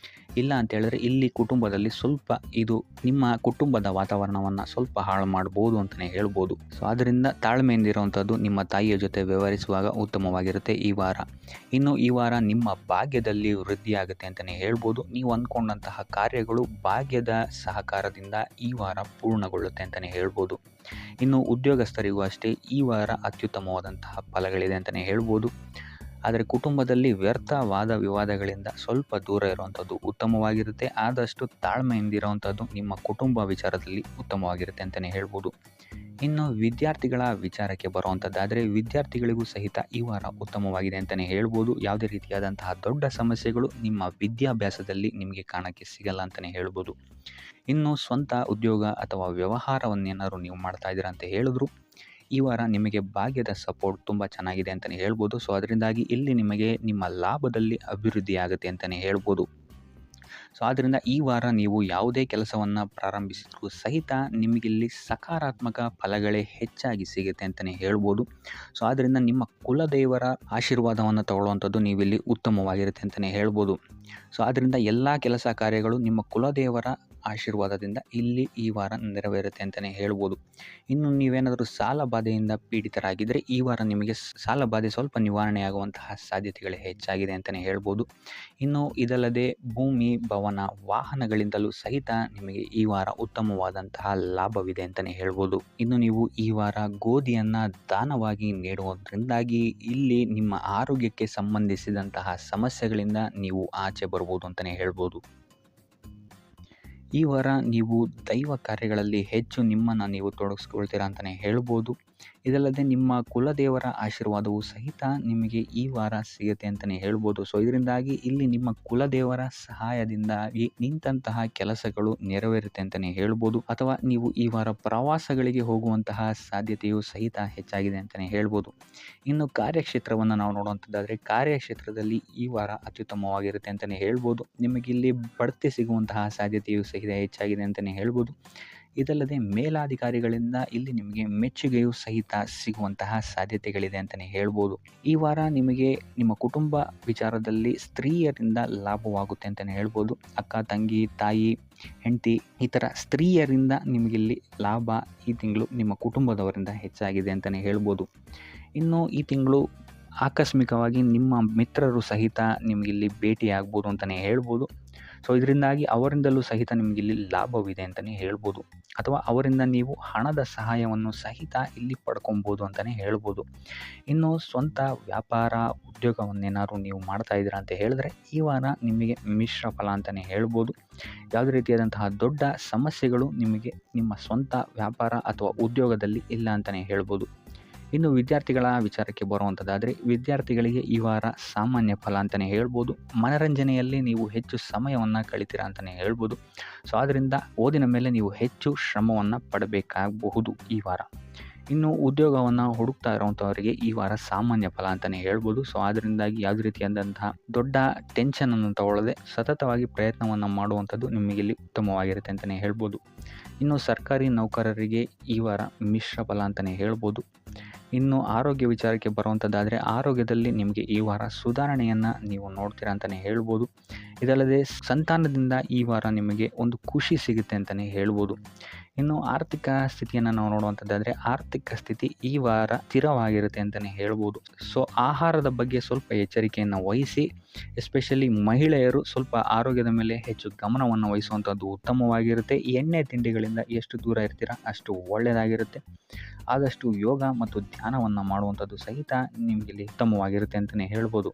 ಇಲ್ಲ ಅಂತ ಹೇಳಿದ್ರೆ ಇಲ್ಲಿ ಕುಟುಂಬದಲ್ಲಿ ಸ್ವಲ್ಪ ಇದು ನಿಮ್ಮ ಕುಟುಂಬದ ವಾತಾವರಣವನ್ನು ಸ್ವಲ್ಪ ಹಾಳು ಮಾಡ್ಬೋದು ಅಂತಲೇ ಹೇಳ್ಬೋದು. ಸೊ ಅದರಿಂದ ತಾಳ್ಮೆಯಿಂದ ಇರುವಂಥದ್ದು ನಿಮ್ಮ ತಾಯಿಯ ಜೊತೆ ವ್ಯವಹರಿಸುವಾಗ ಉತ್ತಮವಾಗಿರುತ್ತೆ ಈ ವಾರ. ಇನ್ನು ಈ ವಾರ ನಿಮ್ಮ ಭಾಗ್ಯದಲ್ಲಿ ವೃದ್ಧಿಯಾಗುತ್ತೆ ಅಂತಲೇ ಹೇಳ್ಬೋದು. ನೀವು ಅಂದ್ಕೊಂಡಂತಹ ಕಾರ್ಯಗಳು ಭಾಗ್ಯದ ಸಹಕಾರದಿಂದ ಈ ವಾರ ಪೂರ್ಣಗೊಳ್ಳುತ್ತೆ ಅಂತಲೇ ಹೇಳ್ಬೋದು. ಇನ್ನು ಉದ್ಯೋಗಸ್ಥರಿಗೂ ಅಷ್ಟೇ ಈ ವಾರ ಅತ್ಯುತ್ತಮವಾದಂತಹ ಫಲಗಳಿದೆ ಅಂತಲೇ ಹೇಳ್ಬೋದು. ಆದರೆ ಕುಟುಂಬದಲ್ಲಿ ವ್ಯರ್ಥ ವಾದ ವಿವಾದಗಳಿಂದ ಸ್ವಲ್ಪ ದೂರ ಇರುವಂಥದ್ದು ಉತ್ತಮವಾಗಿರುತ್ತೆ. ಆದಷ್ಟು ತಾಳ್ಮೆಯಿಂದ ಇರುವಂಥದ್ದು ನಿಮ್ಮ ಕುಟುಂಬ ವಿಚಾರದಲ್ಲಿ ಉತ್ತಮವಾಗಿರುತ್ತೆ ಅಂತಲೇ ಹೇಳ್ಬೋದು. ಇನ್ನು ವಿದ್ಯಾರ್ಥಿಗಳ ವಿಚಾರಕ್ಕೆ ಬರುವಂಥದ್ದಾದರೆ ವಿದ್ಯಾರ್ಥಿಗಳಿಗೂ ಸಹಿತ ಈ ವಾರ ಉತ್ತಮವಾಗಿದೆ ಅಂತಲೇ ಹೇಳ್ಬೋದು. ಯಾವುದೇ ರೀತಿಯಾದಂತಹ ದೊಡ್ಡ ಸಮಸ್ಯೆಗಳು ನಿಮ್ಮ ವಿದ್ಯಾಭ್ಯಾಸದಲ್ಲಿ ನಿಮಗೆ ಕಾಣೋಕ್ಕೆ ಸಿಗಲ್ಲ ಅಂತಲೇ ಹೇಳ್ಬೋದು. ಇನ್ನು ಸ್ವಂತ ಉದ್ಯೋಗ ಅಥವಾ ವ್ಯವಹಾರವನ್ನೇನಾದ್ರು ನೀವು ಮಾಡ್ತಾ ಇದ್ದೀರಾ ಅಂತ ಹೇಳಿದ್ರು ಈ ವಾರ ನಿಮಗೆ ಭಾಗ್ಯದ ಸಪೋರ್ಟ್ ತುಂಬ ಚೆನ್ನಾಗಿದೆ ಅಂತಲೇ ಹೇಳ್ಬೋದು. ಸೊ ಅದರಿಂದಾಗಿ ಇಲ್ಲಿ ನಿಮಗೆ ನಿಮ್ಮ ಲಾಭದಲ್ಲಿ ಅಭಿವೃದ್ಧಿ ಆಗುತ್ತೆ ಅಂತಲೇ ಹೇಳ್ಬೋದು. ಸೊ ಆದ್ದರಿಂದ ಈ ವಾರ ನೀವು ಯಾವುದೇ ಕೆಲಸವನ್ನು ಪ್ರಾರಂಭಿಸಿದ್ರೂ ಸಹಿತ ನಿಮಗಿಲ್ಲಿ ಸಕಾರಾತ್ಮಕ ಫಲಗಳೇ ಹೆಚ್ಚಾಗಿ ಸಿಗುತ್ತೆ ಅಂತಲೇ ಹೇಳ್ಬೋದು. ಸೊ ಆದ್ದರಿಂದ ನಿಮ್ಮ ಕುಲದೇವರ ಆಶೀರ್ವಾದವನ್ನು ತಗೊಳ್ಳುವಂಥದ್ದು ನೀವಿಲ್ಲಿ ಉತ್ತಮವಾಗಿರುತ್ತೆ ಅಂತಲೇ ಹೇಳ್ಬೋದು. ಸೊ ಆದ್ದರಿಂದ ಎಲ್ಲ ಕೆಲಸ ಕಾರ್ಯಗಳು ನಿಮ್ಮ ಕುಲದೇವರ ಆಶೀರ್ವಾದದಿಂದ ಇಲ್ಲಿ ಈ ವಾರ ನೆರವೇರುತ್ತೆ ಅಂತಲೇ ಹೇಳ್ಬೋದು. ಇನ್ನು ನೀವೇನಾದರೂ ಸಾಲ ಬಾಧೆಯಿಂದ ಪೀಡಿತರಾಗಿದ್ದರೆ ಈ ವಾರ ನಿಮಗೆ ಸಾಲ ಬಾಧೆ ಸ್ವಲ್ಪ ನಿವಾರಣೆಯಾಗುವಂತಹ ಸಾಧ್ಯತೆಗಳು ಹೆಚ್ಚಾಗಿದೆ ಅಂತಲೇ ಹೇಳ್ಬೋದು. ಇನ್ನು ಇದಲ್ಲದೆ ಭೂಮಿ, ಭವನ, ವಾಹನಗಳಿಂದಲೂ ಸಹಿತ ನಿಮಗೆ ಈ ವಾರ ಉತ್ತಮವಾದಂತಹ ಲಾಭವಿದೆ ಅಂತಲೇ ಹೇಳ್ಬೋದು. ಇನ್ನು ನೀವು ಈ ವಾರ ಗೋಧಿಯನ್ನು ದಾನವಾಗಿ ನೀಡುವುದರಿಂದಾಗಿ ಇಲ್ಲಿ ನಿಮ್ಮ ಆರೋಗ್ಯಕ್ಕೆ ಸಂಬಂಧಿಸಿದಂತಹ ಸಮಸ್ಯೆಗಳಿಂದ ನೀವು ಆಚೆ ಬರ್ಬೋದು ಅಂತಲೇ ಹೇಳ್ಬೋದು. ಈ ವಾರ ನೀವು ದೈವ ಕಾರ್ಯಗಳಲ್ಲಿ ಹೆಚ್ಚು ನಿಮ್ಮನ್ನು ನೀವು ತೊಡಗಿಸ್ಕೊಳ್ತೀರಾ ಅಂತಲೇ ಹೇಳ್ಬೋದು. ಇದಲ್ಲದೆ ನಿಮ್ಮ ಕುಲದೇವರ ಆಶೀರ್ವಾದವು ಸಹಿತ ನಿಮಗೆ ಈ ವಾರ ಸಿಗುತ್ತೆ ಅಂತಲೇ ಹೇಳ್ಬೋದು. ಸೊ ಇದರಿಂದಾಗಿ ಇಲ್ಲಿ ನಿಮ್ಮ ಕುಲದೇವರ ಸಹಾಯದಿಂದಾಗಿ ನಿಂತಹ ಕೆಲಸಗಳು ನೆರವೇರುತ್ತೆ ಅಂತಲೇ ಹೇಳ್ಬೋದು. ಅಥವಾ ನೀವು ಈ ವಾರ ಪ್ರವಾಸಗಳಿಗೆ ಹೋಗುವಂತಹ ಸಾಧ್ಯತೆಯು ಸಹಿತ ಹೆಚ್ಚಾಗಿದೆ ಅಂತಲೇ ಹೇಳ್ಬೋದು. ಇನ್ನು ಕಾರ್ಯಕ್ಷೇತ್ರವನ್ನು ನಾವು ನೋಡುವಂಥದ್ದಾದರೆ ಕಾರ್ಯಕ್ಷೇತ್ರದಲ್ಲಿ ಈ ವಾರ ಅತ್ಯುತ್ತಮವಾಗಿರುತ್ತೆ ಅಂತಲೇ ಹೇಳ್ಬೋದು. ನಿಮಗಿಲ್ಲಿ ಬಡ್ತಿ ಸಿಗುವಂತಹ ಸಾಧ್ಯತೆಯು ಸಹಿತ ಹೆಚ್ಚಾಗಿದೆ ಅಂತಲೇ ಹೇಳ್ಬೋದು. ಇದಲ್ಲದೆ ಮೇಲಾಧಿಕಾರಿಗಳಿಂದ ಇಲ್ಲಿ ನಿಮಗೆ ಮೆಚ್ಚುಗೆಯು ಸಹಿತ ಸಿಗುವಂತಹ ಸಾಧ್ಯತೆಗಳಿದೆ ಅಂತಲೇ ಹೇಳ್ಬೋದು. ಈ ವಾರ ನಿಮಗೆ ನಿಮ್ಮ ಕುಟುಂಬ ವಿಚಾರದಲ್ಲಿ ಸ್ತ್ರೀಯರಿಂದ ಲಾಭವಾಗುತ್ತೆ ಅಂತಲೇ ಹೇಳ್ಬೋದು. ಅಕ್ಕ, ತಂಗಿ, ತಾಯಿ, ಹೆಂಡತಿ ಈ ಥರ ಸ್ತ್ರೀಯರಿಂದ ನಿಮಗಿಲ್ಲಿ ಲಾಭ ಈ ತಿಂಗಳು ನಿಮ್ಮ ಕುಟುಂಬದವರಿಂದ ಹೆಚ್ಚಾಗಿದೆ ಅಂತಲೇ ಹೇಳ್ಬೋದು. ಇನ್ನು ಈ ತಿಂಗಳು ಆಕಸ್ಮಿಕವಾಗಿ ನಿಮ್ಮ ಮಿತ್ರರು ಸಹಿತ ನಿಮಗಿಲ್ಲಿ ಭೇಟಿಯಾಗ್ಬೋದು ಅಂತಲೇ ಹೇಳ್ಬೋದು. ಸೊ ಇದರಿಂದಾಗಿ ಅವರಿಂದಲೂ ಸಹಿತ ನಿಮಗಿಲ್ಲಿ ಲಾಭವಿದೆ ಅಂತಲೇ ಹೇಳ್ಬೋದು. ಅಥವಾ ಅವರಿಂದ ನೀವು ಹಣದ ಸಹಾಯವನ್ನು ಸಹಿತ ಇಲ್ಲಿ ಪಡ್ಕೊಬೋದು ಅಂತಲೇ ಹೇಳ್ಬೋದು. ಇನ್ನು ಸ್ವಂತ ವ್ಯಾಪಾರ, ಉದ್ಯೋಗವನ್ನೇನಾದ್ರು ನೀವು ಮಾಡ್ತಾ ಇದ್ದೀರಾ ಅಂತ ಹೇಳಿದ್ರೆ ಈ ವಾರ ನಿಮಗೆ ಮಿಶ್ರ ಫಲ ಅಂತಲೇ ಹೇಳ್ಬೋದು. ಯಾವುದೇ ರೀತಿಯಾದಂತಹ ದೊಡ್ಡ ಸಮಸ್ಯೆಗಳು ನಿಮಗೆ ನಿಮ್ಮ ಸ್ವಂತ ವ್ಯಾಪಾರ ಅಥವಾ ಉದ್ಯೋಗದಲ್ಲಿ ಇಲ್ಲ ಅಂತಲೇ ಹೇಳ್ಬೋದು. ಇನ್ನು ವಿದ್ಯಾರ್ಥಿಗಳ ವಿಚಾರಕ್ಕೆ ಬರುವಂಥದ್ದಾದರೆ ವಿದ್ಯಾರ್ಥಿಗಳಿಗೆ ಈ ವಾರ ಸಾಮಾನ್ಯ ಫಲ ಅಂತಲೇ ಹೇಳ್ಬೋದು. ಮನರಂಜನೆಯಲ್ಲಿ ನೀವು ಹೆಚ್ಚು ಸಮಯವನ್ನು ಕಳಿತೀರಾ ಅಂತಲೇ ಹೇಳ್ಬೋದು. ಸೊ ಆದ್ದರಿಂದ ಓದಿನ ಮೇಲೆ ನೀವು ಹೆಚ್ಚು ಶ್ರಮವನ್ನು ಪಡಬೇಕಾಗಬಹುದು ಈ ವಾರ. ಇನ್ನು ಉದ್ಯೋಗವನ್ನು ಹುಡುಕ್ತಾ ಇರೋವಂಥವರಿಗೆ ಈ ವಾರ ಸಾಮಾನ್ಯ ಫಲ ಅಂತಲೇ ಹೇಳ್ಬೋದು. ಸೊ ಅದರಿಂದಾಗಿ ಯಾವುದೇ ರೀತಿಯಾದಂತಹ ದೊಡ್ಡ ಟೆನ್ಷನನ್ನು ತಗೊಳ್ಳದೆ ಸತತವಾಗಿ ಪ್ರಯತ್ನವನ್ನು ಮಾಡುವಂಥದ್ದು ನಿಮಗಿಲ್ಲಿ ಉತ್ತಮವಾಗಿರುತ್ತೆ ಅಂತಲೇ ಹೇಳ್ಬೋದು. ಇನ್ನು ಸರ್ಕಾರಿ ನೌಕರರಿಗೆ ಈ ವಾರ ಮಿಶ್ರ ಫಲ ಅಂತಲೇ ಹೇಳ್ಬೋದು. ಇನ್ನು ಆರೋಗ್ಯ ವಿಚಾರಕ್ಕೆ ಬರುವಂಥದ್ದಾದರೆ ಆರೋಗ್ಯದಲ್ಲಿ ನಿಮಗೆ ಈ ವಾರ ಸುಧಾರಣೆಯನ್ನು ನೀವು ನೋಡ್ತೀರಾ ಅಂತಲೇ ಹೇಳ್ಬೋದು. ಇದಲ್ಲದೆ ಸಂತಾನದಿಂದ ಈ ವಾರ ನಿಮಗೆ ಒಂದು ಖುಷಿ ಸಿಗುತ್ತೆ ಅಂತಲೇ ಹೇಳ್ಬೋದು. ಇನ್ನು ಆರ್ಥಿಕ ಸ್ಥಿತಿಯನ್ನು ನಾವು ನೋಡುವಂಥದ್ದಾದರೆ ಆರ್ಥಿಕ ಸ್ಥಿತಿ ಈ ವಾರ ಸ್ಥಿರವಾಗಿರುತ್ತೆ ಅಂತಲೇ ಹೇಳ್ಬೋದು. ಸೊ ಆಹಾರದ ಬಗ್ಗೆ ಸ್ವಲ್ಪ ಎಚ್ಚರಿಕೆಯನ್ನು ವಹಿಸಿ, ಎಸ್ಪೆಷಲಿ ಮಹಿಳೆಯರು ಸ್ವಲ್ಪ ಆರೋಗ್ಯದ ಮೇಲೆ ಹೆಚ್ಚು ಗಮನವನ್ನು ವಹಿಸುವಂಥದ್ದು ಉತ್ತಮವಾಗಿರುತ್ತೆ. ಎಣ್ಣೆ ತಿಂಡಿಗಳಿಂದ ಎಷ್ಟು ದೂರ ಇರ್ತೀರಾ ಅಷ್ಟು ಒಳ್ಳೆಯದಾಗಿರುತ್ತೆ. ಆದಷ್ಟು ಯೋಗ ಮತ್ತು ಧ್ಯಾನವನ್ನು ಮಾಡುವಂಥದ್ದು ಸಹಿತ ನಿಮಗಿಲ್ಲಿ ಉತ್ತಮವಾಗಿರುತ್ತೆ ಅಂತಲೇ ಹೇಳ್ಬೋದು.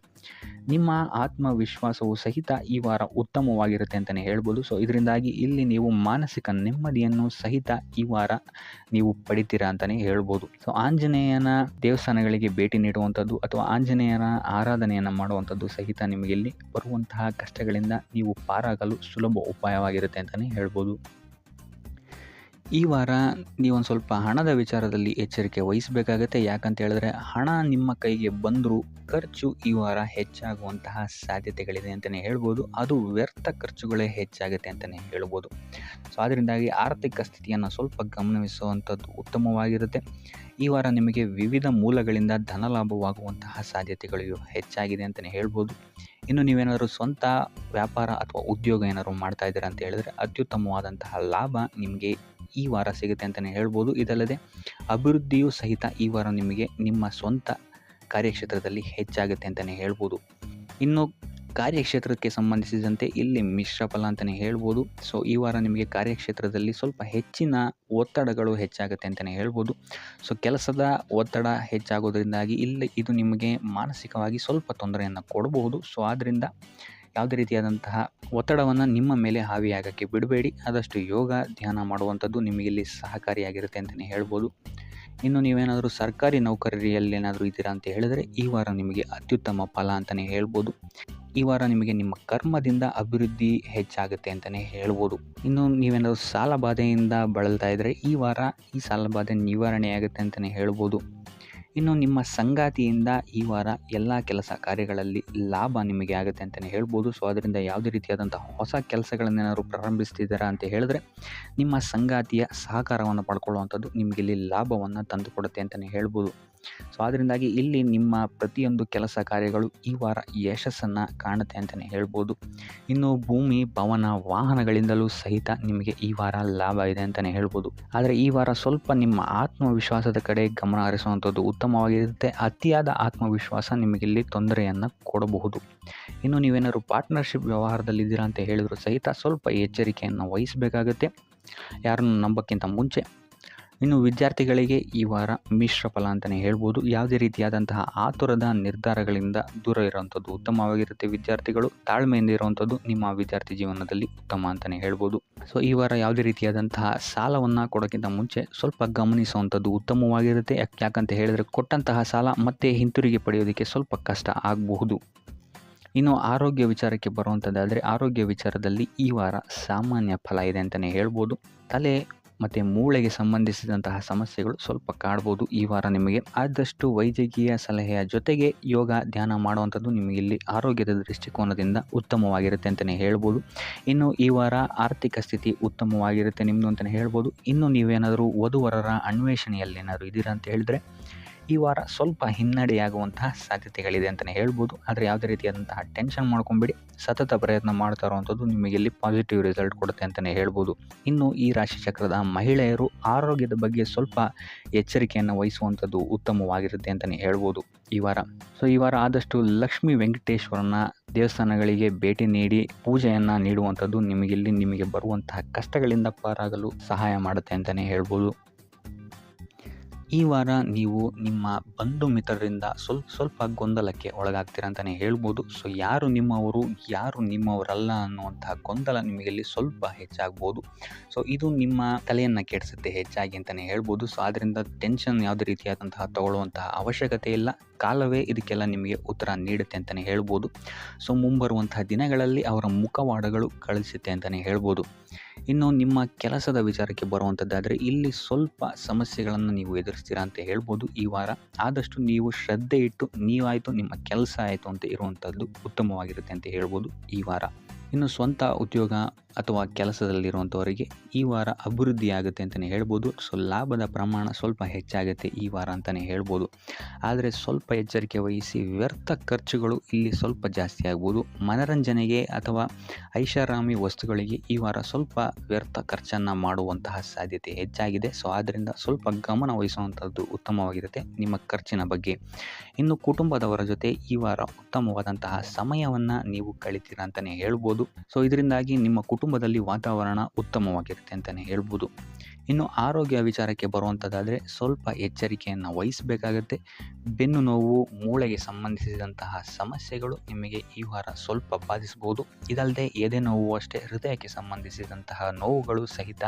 ನಿಮ್ಮ ಆತ್ಮವಿಶ್ವಾಸವು ಸಹಿತ ಈ ವಾರ ಉತ್ತಮವಾಗಿರುತ್ತೆ ಅಂತಲೇ ಹೇಳ್ಬೋದು. ಸೊ ಇದರಿಂದಾಗಿ ಇಲ್ಲಿ ನೀವು ಮಾನಸಿಕ ನೆಮ್ಮದಿಯನ್ನು ಸಹಿತ ಈ ವಾರ ನೀವು ಪಡಿತೀರಾ ಅಂತಲೇ ಹೇಳ್ಬೋದು. ಸೊ ಆಂಜನೇಯನ ದೇವಸ್ಥಾನಗಳಿಗೆ ಭೇಟಿ ನೀಡುವಂಥದ್ದು ಅಥವಾ ಆಂಜನೇಯನ ಆರಾಧನೆಯನ್ನು ಮಾಡುವಂಥದ್ದು ಸಹಿತ ನಿಮಗಿಲ್ಲಿ ಬರುವಂತಹ ಕಷ್ಟಗಳಿಂದ ನೀವು ಪಾರಾಗಲು ಸುಲಭ ಉಪಾಯವಾಗಿರುತ್ತೆ ಅಂತಲೇ ಹೇಳ್ಬೋದು. ಈ ವಾರ ನೀವೊಂದು ಸ್ವಲ್ಪ ಹಣದ ವಿಚಾರದಲ್ಲಿ ಎಚ್ಚರಿಕೆ ವಹಿಸಬೇಕಾಗತ್ತೆ. ಯಾಕಂತ ಹೇಳಿದ್ರೆ ಹಣ ನಿಮ್ಮ ಕೈಗೆ ಬಂದರೂ ಖರ್ಚು ಈ ವಾರ ಹೆಚ್ಚಾಗುವಂತಹ ಸಾಧ್ಯತೆಗಳಿದೆ ಅಂತಲೇ ಹೇಳ್ಬೋದು. ಅದು ವ್ಯರ್ಥ ಖರ್ಚುಗಳೇ ಹೆಚ್ಚಾಗುತ್ತೆ ಅಂತಲೇ ಹೇಳ್ಬೋದು. ಸೊ ಅದರಿಂದಾಗಿ ಆರ್ಥಿಕ ಸ್ಥಿತಿಯನ್ನು ಸ್ವಲ್ಪ ಗಮನಿಸುವಂಥದ್ದು ಉತ್ತಮವಾಗಿರುತ್ತೆ. ಈ ವಾರ ನಿಮಗೆ ವಿವಿಧ ಮೂಲಗಳಿಂದ ಧನಲಾಭವಾಗುವಂತಹ ಸಾಧ್ಯತೆಗಳು ಹೆಚ್ಚಾಗಿದೆ ಅಂತಲೇ ಹೇಳ್ಬೋದು. ಇನ್ನು ನೀವೇನಾದರೂ ಸ್ವಂತ ವ್ಯಾಪಾರ ಅಥವಾ ಉದ್ಯೋಗ ಏನಾದರೂ ಮಾಡ್ತಾ ಇದ್ದೀರಾ ಅಂತ ಹೇಳಿದ್ರೆ ಅತ್ಯುತ್ತಮವಾದಂತಹ ಲಾಭ ನಿಮಗೆ ಈ ವಾರ ಸಿಗುತ್ತೆ ಅಂತಲೇ ಹೇಳ್ಬೋದು. ಇದಲ್ಲದೆ ಅಭಿವೃದ್ಧಿಯೂ ಸಹಿತ ಈ ವಾರ ನಿಮಗೆ ನಿಮ್ಮ ಸ್ವಂತ ಕಾರ್ಯಕ್ಷೇತ್ರದಲ್ಲಿ ಹೆಚ್ಚಾಗುತ್ತೆ ಅಂತಲೇ ಹೇಳ್ಬೋದು. ಇನ್ನು ಕಾರ್ಯಕ್ಷೇತ್ರಕ್ಕೆ ಸಂಬಂಧಿಸಿದಂತೆ ಇಲ್ಲಿ ಮಿಶ್ರ ಫಲ ಅಂತಲೇ ಹೇಳ್ಬೋದು. ಸೊ ಈ ವಾರ ನಿಮಗೆ ಕಾರ್ಯಕ್ಷೇತ್ರದಲ್ಲಿ ಸ್ವಲ್ಪ ಹೆಚ್ಚಿನ ಒತ್ತಡಗಳು ಹೆಚ್ಚಾಗುತ್ತೆ ಅಂತಲೇ ಹೇಳ್ಬೋದು. ಸೊ ಕೆಲಸದ ಒತ್ತಡ ಹೆಚ್ಚಾಗೋದ್ರಿಂದಾಗಿ ಇಲ್ಲಿ ಇದು ನಿಮಗೆ ಮಾನಸಿಕವಾಗಿ ಸ್ವಲ್ಪ ತೊಂದರೆಯನ್ನು ಕೊಡಬಹುದು. ಸೊ ಆದ್ದರಿಂದ ಯಾವುದೇ ರೀತಿಯಾದಂತಹ ಒತ್ತಡವನ್ನು ನಿಮ್ಮ ಮೇಲೆ ಹಾವಿಯಾಗೋಕ್ಕೆ ಬಿಡಬೇಡಿ. ಆದಷ್ಟು ಯೋಗ, ಧ್ಯಾನ ಮಾಡುವಂಥದ್ದು ನಿಮಗಿಲ್ಲಿ ಸಹಕಾರಿಯಾಗಿರುತ್ತೆ ಅಂತಲೇ ಹೇಳ್ಬೋದು. ಇನ್ನು ನೀವೇನಾದರೂ ಸರ್ಕಾರಿ ನೌಕರಿಯಲ್ಲೇನಾದರೂ ಇದ್ದೀರಾ ಅಂತ ಹೇಳಿದರೆ ಈ ವಾರ ನಿಮಗೆ ಅತ್ಯುತ್ತಮ ಫಲ ಅಂತಲೇ ಹೇಳ್ಬೋದು. ಈ ವಾರ ನಿಮಗೆ ನಿಮ್ಮ ಕರ್ಮದಿಂದ ಅಭಿವೃದ್ಧಿ ಹೆಚ್ಚಾಗುತ್ತೆ ಅಂತಲೇ ಹೇಳ್ಬೋದು. ಇನ್ನು ನೀವೇನಾದರೂ ಸಾಲ ಬಾಧೆಯಿಂದ ಬಳಲ್ತಾ ಇದ್ದರೆ ಈ ವಾರ ಈ ಸಾಲ ಬಾಧೆ ನಿವಾರಣೆಯಾಗುತ್ತೆ ಅಂತಲೇ ಹೇಳ್ಬೋದು. ಇನ್ನು ನಿಮ್ಮ ಸಂಗಾತಿಯಿಂದ ಈ ವಾರ ಎಲ್ಲ ಕೆಲಸ ಕಾರ್ಯಗಳಲ್ಲಿ ಲಾಭ ನಿಮಗೆ ಆಗುತ್ತೆ ಅಂತಲೇ ಹೇಳ್ಬೋದು. ಸೊ ಅದರಿಂದ ಯಾವುದೇ ರೀತಿಯಾದಂಥ ಹೊಸ ಕೆಲಸಗಳನ್ನೇನಾದ್ರು ಪ್ರಾರಂಭಿಸ್ತಿದ್ದೀರಾ ಅಂತ ಹೇಳಿದ್ರೆ ನಿಮ್ಮ ಸಂಗಾತಿಯ ಸಹಕಾರವನ್ನು ಪಡ್ಕೊಳ್ಳುವಂಥದ್ದು ನಿಮಗಿಲ್ಲಿ ಲಾಭವನ್ನು ತಂದುಕೊಡುತ್ತೆ ಅಂತಲೇ ಹೇಳ್ಬೋದು. ಸೊ ಅದರಿಂದಾಗಿ ಇಲ್ಲಿ ನಿಮ್ಮ ಪ್ರತಿಯೊಂದು ಕೆಲಸ ಕಾರ್ಯಗಳು ಈ ವಾರ ಯಶಸ್ಸನ್ನು ಕಾಣುತ್ತೆ ಅಂತಲೇ ಹೇಳ್ಬೋದು. ಇನ್ನು ಭೂಮಿ, ಭವನ, ವಾಹನಗಳಿಂದಲೂ ಸಹಿತ ನಿಮಗೆ ಈ ವಾರ ಲಾಭ ಇದೆ ಅಂತಲೇ ಹೇಳ್ಬೋದು. ಆದರೆ ಈ ವಾರ ಸ್ವಲ್ಪ ನಿಮ್ಮ ಆತ್ಮವಿಶ್ವಾಸದ ಕಡೆ ಗಮನ ಹರಿಸುವಂಥದ್ದು ಉತ್ತಮವಾಗಿರುತ್ತೆ. ಅತಿಯಾದ ಆತ್ಮವಿಶ್ವಾಸ ನಿಮಗಿಲ್ಲಿ ತೊಂದರೆಯನ್ನು ಕೊಡಬಹುದು. ಇನ್ನು ನೀವೇನಾದ್ರು ಪಾರ್ಟ್ನರ್ಶಿಪ್ ವ್ಯವಹಾರದಲ್ಲಿದ್ದೀರಾ ಅಂತ ಹೇಳಿದ್ರು ಸಹಿತ ಸ್ವಲ್ಪ ಎಚ್ಚರಿಕೆಯನ್ನು ವಹಿಸಬೇಕಾಗುತ್ತೆ ಯಾರನ್ನು ನಂಬೋಕ್ಕಿಂತ ಮುಂಚೆ. ಇನ್ನು ವಿದ್ಯಾರ್ಥಿಗಳಿಗೆ ಈ ವಾರ ಮಿಶ್ರ ಫಲ ಅಂತಲೇ ಹೇಳ್ಬೋದು. ಯಾವುದೇ ರೀತಿಯಾದಂತಹ ಆತುರದ ನಿರ್ಧಾರಗಳಿಂದ ದೂರ ಇರುವಂಥದ್ದು ಉತ್ತಮವಾಗಿರುತ್ತೆ. ವಿದ್ಯಾರ್ಥಿಗಳು ತಾಳ್ಮೆಯಿಂದ ಇರುವಂಥದ್ದು ನಿಮ್ಮ ವಿದ್ಯಾರ್ಥಿ ಜೀವನದಲ್ಲಿ ಉತ್ತಮ ಅಂತಲೇ ಹೇಳ್ಬೋದು. ಸೊ ಈ ವಾರ ಯಾವುದೇ ರೀತಿಯಾದಂತಹ ಸಾಲವನ್ನು ಕೊಡೋಕ್ಕಿಂತ ಮುಂಚೆ ಸ್ವಲ್ಪ ಗಮನಿಸುವಂಥದ್ದು ಉತ್ತಮವಾಗಿರುತ್ತೆ. ಯಾಕಂತ ಹೇಳಿದರೆ ಕೊಟ್ಟಂತಹ ಸಾಲ ಮತ್ತೆ ಹಿಂತಿರುಗಿ ಪಡೆಯೋದಕ್ಕೆ ಸ್ವಲ್ಪ ಕಷ್ಟ ಆಗಬಹುದು. ಇನ್ನು ಆರೋಗ್ಯ ವಿಚಾರಕ್ಕೆ ಬರುವಂಥದ್ದಾದರೆ ಆರೋಗ್ಯ ವಿಚಾರದಲ್ಲಿ ಈ ವಾರ ಸಾಮಾನ್ಯ ಫಲ ಇದೆ ಅಂತಲೇ ಹೇಳ್ಬೋದು. ತಲೆ ಮತ್ತು ಮೂಳೆಗೆ ಸಂಬಂಧಿಸಿದಂತಹ ಸಮಸ್ಯೆಗಳು ಸ್ವಲ್ಪ ಕಾಡ್ಬೋದು ಈ ವಾರ ನಿಮಗೆ. ಆದಷ್ಟು ವೈದ್ಯಕೀಯ ಸಲಹೆಯ ಜೊತೆಗೆ ಯೋಗ, ಧ್ಯಾನ ಮಾಡುವಂಥದ್ದು ನಿಮಗಿಲ್ಲಿ ಆರೋಗ್ಯದ ದೃಷ್ಟಿಕೋನದಿಂದ ಉತ್ತಮವಾಗಿರುತ್ತೆ ಅಂತಲೇ ಹೇಳ್ಬೋದು. ಇನ್ನು ಈ ವಾರ ಆರ್ಥಿಕ ಸ್ಥಿತಿ ಉತ್ತಮವಾಗಿರುತ್ತೆ ನಿಮ್ಮದು ಅಂತಲೇ ಹೇಳ್ಬೋದು. ಇನ್ನು ನೀವೇನಾದರೂ ವಧುವರರ ಅನ್ವೇಷಣೆಯಲ್ಲೇನಾದರೂ ಇದ್ದೀರಾ ಅಂತ ಹೇಳಿದ್ರೆ ಈ ವಾರ ಸ್ವಲ್ಪ ಹಿನ್ನಡೆಯಾಗುವಂತಹ ಸಾಧ್ಯತೆಗಳಿದೆ ಅಂತಲೇ ಹೇಳ್ಬೋದು. ಆದರೆ ಯಾವುದೇ ರೀತಿಯಾದಂತಹ ಟೆನ್ಷನ್ ಮಾಡ್ಕೊಂಬೇಡಿ. ಸತತ ಪ್ರಯತ್ನ ಮಾಡ್ತಾ ಇರುವಂಥದ್ದು ನಿಮಗೆ ಇಲ್ಲಿ ಪಾಸಿಟಿವ್ ರಿಸಲ್ಟ್ ಕೊಡುತ್ತೆ ಅಂತಲೇ ಹೇಳ್ಬೋದು. ಇನ್ನು ಈ ರಾಶಿಚಕ್ರದ ಮಹಿಳೆಯರು ಆರೋಗ್ಯದ ಬಗ್ಗೆ ಸ್ವಲ್ಪ ಎಚ್ಚರಿಕೆಯನ್ನು ವಹಿಸುವಂಥದ್ದು ಉತ್ತಮವಾಗಿರುತ್ತೆ ಅಂತಲೇ ಹೇಳ್ಬೋದು ಈ ವಾರ. ಸೊ ಈ ವಾರ ಆದಷ್ಟು ಲಕ್ಷ್ಮೀ ವೆಂಕಟೇಶ್ವರನ ದೇವಸ್ಥಾನಗಳಿಗೆ ಭೇಟಿ ನೀಡಿ ಪೂಜೆಯನ್ನು ನೀಡುವಂಥದ್ದು ನಿಮಗೆ ಬರುವಂತಹ ಕಷ್ಟಗಳಿಂದ ಪಾರಾಗಲು ಸಹಾಯ ಮಾಡುತ್ತೆ ಅಂತಲೇ ಹೇಳ್ಬೋದು. ಈ ವಾರ ನೀವು ನಿಮ್ಮ ಬಂಧು ಮಿತ್ರರಿಂದ ಸ್ವಲ್ಪ ಗೊಂದಲಕ್ಕೆ ಒಳಗಾಗ್ತೀರ ಅಂತಲೇ ಹೇಳ್ಬೋದು. ಸೊ ಯಾರು ನಿಮ್ಮವರು, ಯಾರು ನಿಮ್ಮವರಲ್ಲ ಅನ್ನುವಂತಹ ಗೊಂದಲ ನಿಮಗಿಲ್ಲಿ ಸ್ವಲ್ಪ ಹೆಚ್ಚಾಗ್ಬೋದು. ಸೊ ಇದು ನಿಮ್ಮ ತಲೆಯನ್ನು ಕೆಡಿಸುತ್ತೆ ಹೆಚ್ಚಾಗಿ ಅಂತಲೇ ಹೇಳ್ಬೋದು. ಸೊ ಆದ್ದರಿಂದ ಟೆನ್ಷನ್ ಯಾವುದೇ ರೀತಿಯಾದಂತಹ ತಗೊಳ್ಳುವಂತಹ ಅವಶ್ಯಕತೆ ಇಲ್ಲ. ಕಾಲವೇ ಇದಕ್ಕೆಲ್ಲ ನಿಮಗೆ ಉತ್ತರ ನೀಡುತ್ತೆ ಅಂತಲೇ ಹೇಳ್ಬೋದು. ಸೊ ಮುಂಬರುವಂತಹ ದಿನಗಳಲ್ಲಿ ಅವರ ಮುಖವಾಡಗಳು ಕಳಿಸುತ್ತೆ ಅಂತಲೇ ಹೇಳ್ಬೋದು. ಇನ್ನು ನಿಮ್ಮ ಕೆಲಸದ ವಿಚಾರಕ್ಕೆ ಬರುವಂಥದ್ದಾದರೆ ಇಲ್ಲಿ ಸ್ವಲ್ಪ ಸಮಸ್ಯೆಗಳನ್ನು ನೀವು ಎದುರಿಸ್ತೀರಾ ಅಂತ ಹೇಳ್ಬೋದು ಈ ವಾರ. ಆದಷ್ಟು ನೀವು ಶ್ರದ್ಧೆ ಇಟ್ಟು ನೀವಾಯಿತು, ನಿಮ್ಮ ಕೆಲಸ ಆಯಿತು ಅಂತ ಇರುವಂಥದ್ದು ಉತ್ತಮವಾಗಿರುತ್ತೆ ಅಂತ ಹೇಳ್ಬೋದು ಈ ವಾರ. ಇನ್ನು ಸ್ವಂತ ಉದ್ಯೋಗ ಅಥವಾ ಕೆಲಸದಲ್ಲಿರುವಂಥವರಿಗೆ ಈ ವಾರ ಅಭಿವೃದ್ಧಿ ಆಗುತ್ತೆ ಅಂತಲೇ ಹೇಳ್ಬೋದು. ಸೊ ಲಾಭದ ಪ್ರಮಾಣ ಸ್ವಲ್ಪ ಹೆಚ್ಚಾಗುತ್ತೆ ಈ ವಾರ ಅಂತಲೇ ಹೇಳ್ಬೋದು. ಆದರೆ ಸ್ವಲ್ಪ ಎಚ್ಚರಿಕೆ ವಹಿಸಿ. ವ್ಯರ್ಥ ಖರ್ಚುಗಳು ಇಲ್ಲಿ ಸ್ವಲ್ಪ ಜಾಸ್ತಿ ಆಗ್ಬೋದು. ಮನರಂಜನೆಗೆ ಅಥವಾ ಐಷಾರಾಮಿ ವಸ್ತುಗಳಿಗೆ ಈ ವಾರ ಸ್ವಲ್ಪ ವ್ಯರ್ಥ ಖರ್ಚನ್ನು ಮಾಡುವಂತಹ ಸಾಧ್ಯತೆ ಹೆಚ್ಚಾಗಿದೆ. ಸೊ ಆದ್ದರಿಂದ ಸ್ವಲ್ಪ ಗಮನ ವಹಿಸುವಂಥದ್ದು ಉತ್ತಮವಾಗಿರುತ್ತೆ ನಿಮ್ಮ ಖರ್ಚಿನ ಬಗ್ಗೆ. ಇನ್ನು ಕುಟುಂಬದವರ ಜೊತೆ ಈ ವಾರ ಉತ್ತಮವಾದಂತಹ ಸಮಯವನ್ನು ನೀವು ಕಳಿತೀರ ಅಂತಲೇ ಹೇಳ್ಬೋದು. ಸೊ ಇದರಿಂದಾಗಿ ನಿಮ್ಮ ಕುಟುಂಬದಲ್ಲಿ ವಾತಾವರಣ ಉತ್ತಮವಾಗಿರುತ್ತೆ ಅಂತಲೇ ಹೇಳ್ಬೋದು. ಇನ್ನು ಆರೋಗ್ಯ ವಿಚಾರಕ್ಕೆ ಬರುವಂಥದ್ದಾದರೆ ಸ್ವಲ್ಪ ಎಚ್ಚರಿಕೆಯನ್ನು ವಹಿಸಬೇಕಾಗತ್ತೆ. ಬೆನ್ನು ನೋವು, ಮೂಳೆಗೆ ಸಂಬಂಧಿಸಿದಂತಹ ಸಮಸ್ಯೆಗಳು ನಿಮಗೆ ಈ ವಾರ ಸ್ವಲ್ಪ ಬಾಧಿಸ್ಬೋದು. ಇದಲ್ಲದೆ ಎದೆ ನೋವು ಅಷ್ಟೇ, ಹೃದಯಕ್ಕೆ ಸಂಬಂಧಿಸಿದಂತಹ ನೋವುಗಳು ಸಹಿತ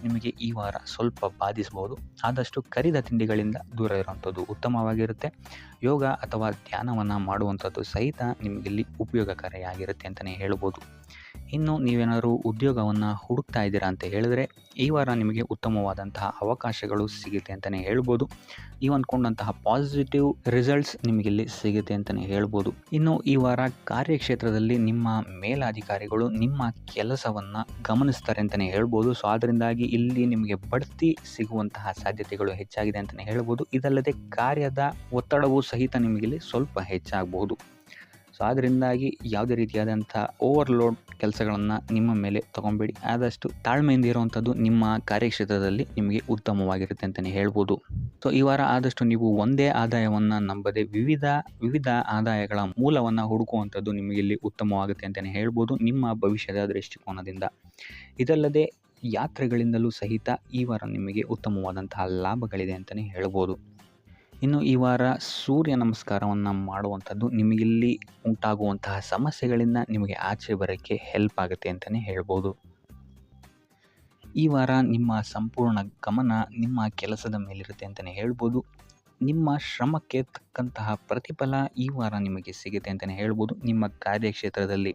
ನಿಮಗೆ ಈ ವಾರ ಸ್ವಲ್ಪ ಬಾಧಿಸ್ಬೋದು. ಆದಷ್ಟು ಕರಿದ ತಿಂಡಿಗಳಿಂದ ದೂರ ಇರುವಂಥದ್ದು ಉತ್ತಮವಾಗಿರುತ್ತೆ. ಯೋಗ ಅಥವಾ ಧ್ಯಾನವನ್ನು ಮಾಡುವಂಥದ್ದು ಸಹಿತ ನಿಮಗಿಲ್ಲಿ ಉಪಯೋಗಕಾರಿಯಾಗಿರುತ್ತೆ ಅಂತಲೇ ಹೇಳ್ಬೋದು. ಇನ್ನು ನೀವೇನಾದರೂ ಉದ್ಯೋಗವನ್ನು ಹುಡುಕ್ತಾ ಇದ್ದೀರಾ ಅಂತ ಹೇಳಿದ್ರೆ ಈ ವಾರ ನಿಮಗೆ ಉತ್ತಮವಾದಂತಹ ಅವಕಾಶಗಳು ಸಿಗುತ್ತೆ ಅಂತಲೇ ಹೇಳ್ಬೋದು. ನೀವು ಅಂದ್ಕೊಂಡಂತಹ ಪಾಸಿಟಿವ್ ರಿಸಲ್ಟ್ಸ್ ನಿಮಗಿಲ್ಲಿ ಸಿಗುತ್ತೆ ಅಂತಲೇ ಹೇಳ್ಬೋದು. ಇನ್ನು ಈ ವಾರ ಕಾರ್ಯಕ್ಷೇತ್ರದಲ್ಲಿ ನಿಮ್ಮ ಮೇಲಾಧಿಕಾರಿಗಳು ನಿಮ್ಮ ಕೆಲಸವನ್ನು ಗಮನಿಸ್ತಾರೆ ಅಂತಲೇ ಹೇಳ್ಬೋದು. ಸೊ ಅದರಿಂದಾಗಿ ಇಲ್ಲಿ ನಿಮಗೆ ಬಡ್ತಿ ಸಿಗುವಂತಹ ಸಾಧ್ಯತೆಗಳು ಹೆಚ್ಚಾಗಿದೆ ಅಂತಲೇ ಹೇಳ್ಬೋದು. ಇದಲ್ಲದೆ ಕಾರ್ಯದ ಒತ್ತಡವೂ ಸಹಿತ ನಿಮಗಿಲ್ಲಿ ಸ್ವಲ್ಪ ಹೆಚ್ಚಾಗಬಹುದು. ಸೊ ಅದರಿಂದಾಗಿ ಯಾವುದೇ ರೀತಿಯಾದಂಥ ಓವರ್ಲೋಡ್ ಕೆಲಸಗಳನ್ನು ನಿಮ್ಮ ಮೇಲೆ ತೊಗೊಬೇಡಿ. ಆದಷ್ಟು ತಾಳ್ಮೆಯಿಂದ ಇರುವಂಥದ್ದು ನಿಮ್ಮ ಕಾರ್ಯಕ್ಷೇತ್ರದಲ್ಲಿ ನಿಮಗೆ ಉತ್ತಮವಾಗಿರುತ್ತೆ ಅಂತಲೇ ಹೇಳ್ಬೋದು. ಸೊ ಈ ವಾರ ಆದಷ್ಟು ನೀವು ಒಂದೇ ಆದಾಯವನ್ನು ನಂಬದೆ ವಿವಿಧ ಆದಾಯಗಳ ಮೂಲವನ್ನು ಹುಡುಕುವಂಥದ್ದು ನಿಮಗಿಲ್ಲಿ ಉತ್ತಮವಾಗುತ್ತೆ ಅಂತಲೇ ಹೇಳ್ಬೋದು ನಿಮ್ಮ ಭವಿಷ್ಯದ ದೃಷ್ಟಿಕೋನದಿಂದ. ಇದಲ್ಲದೆ ಯಾತ್ರೆಗಳಿಂದಲೂ ಸಹಿತ ಈ ವಾರ ನಿಮಗೆ ಉತ್ತಮವಾದಂತಹ ಲಾಭಗಳಿದೆ ಅಂತಲೇ ಹೇಳ್ಬೋದು. ಇನ್ನು ಈ ವಾರ ಸೂರ್ಯ ನಮಸ್ಕಾರವನ್ನು ಮಾಡುವಂಥದ್ದು ನಿಮಗಿಲ್ಲಿ ಉಂಟಾಗುವಂತಹ ಸಮಸ್ಯೆಗಳಿಂದ ನಿಮಗೆ ಆಚೆ ಬರೋಕ್ಕೆ ಹೆಲ್ಪ್ ಆಗುತ್ತೆ ಅಂತಲೇ ಹೇಳ್ಬೋದು. ಈ ವಾರ ನಿಮ್ಮ ಸಂಪೂರ್ಣ ಗಮನ ನಿಮ್ಮ ಕೆಲಸದ ಮೇಲಿರುತ್ತೆ ಅಂತಲೇ ಹೇಳ್ಬೋದು. ನಿಮ್ಮ ಶ್ರಮಕ್ಕೆ ತಕ್ಕಂತಹ ಪ್ರತಿಫಲ ಈ ವಾರ ನಿಮಗೆ ಸಿಗುತ್ತೆ ಅಂತಲೇ ಹೇಳ್ಬೋದು ನಿಮ್ಮ ಕಾರ್ಯಕ್ಷೇತ್ರದಲ್ಲಿ.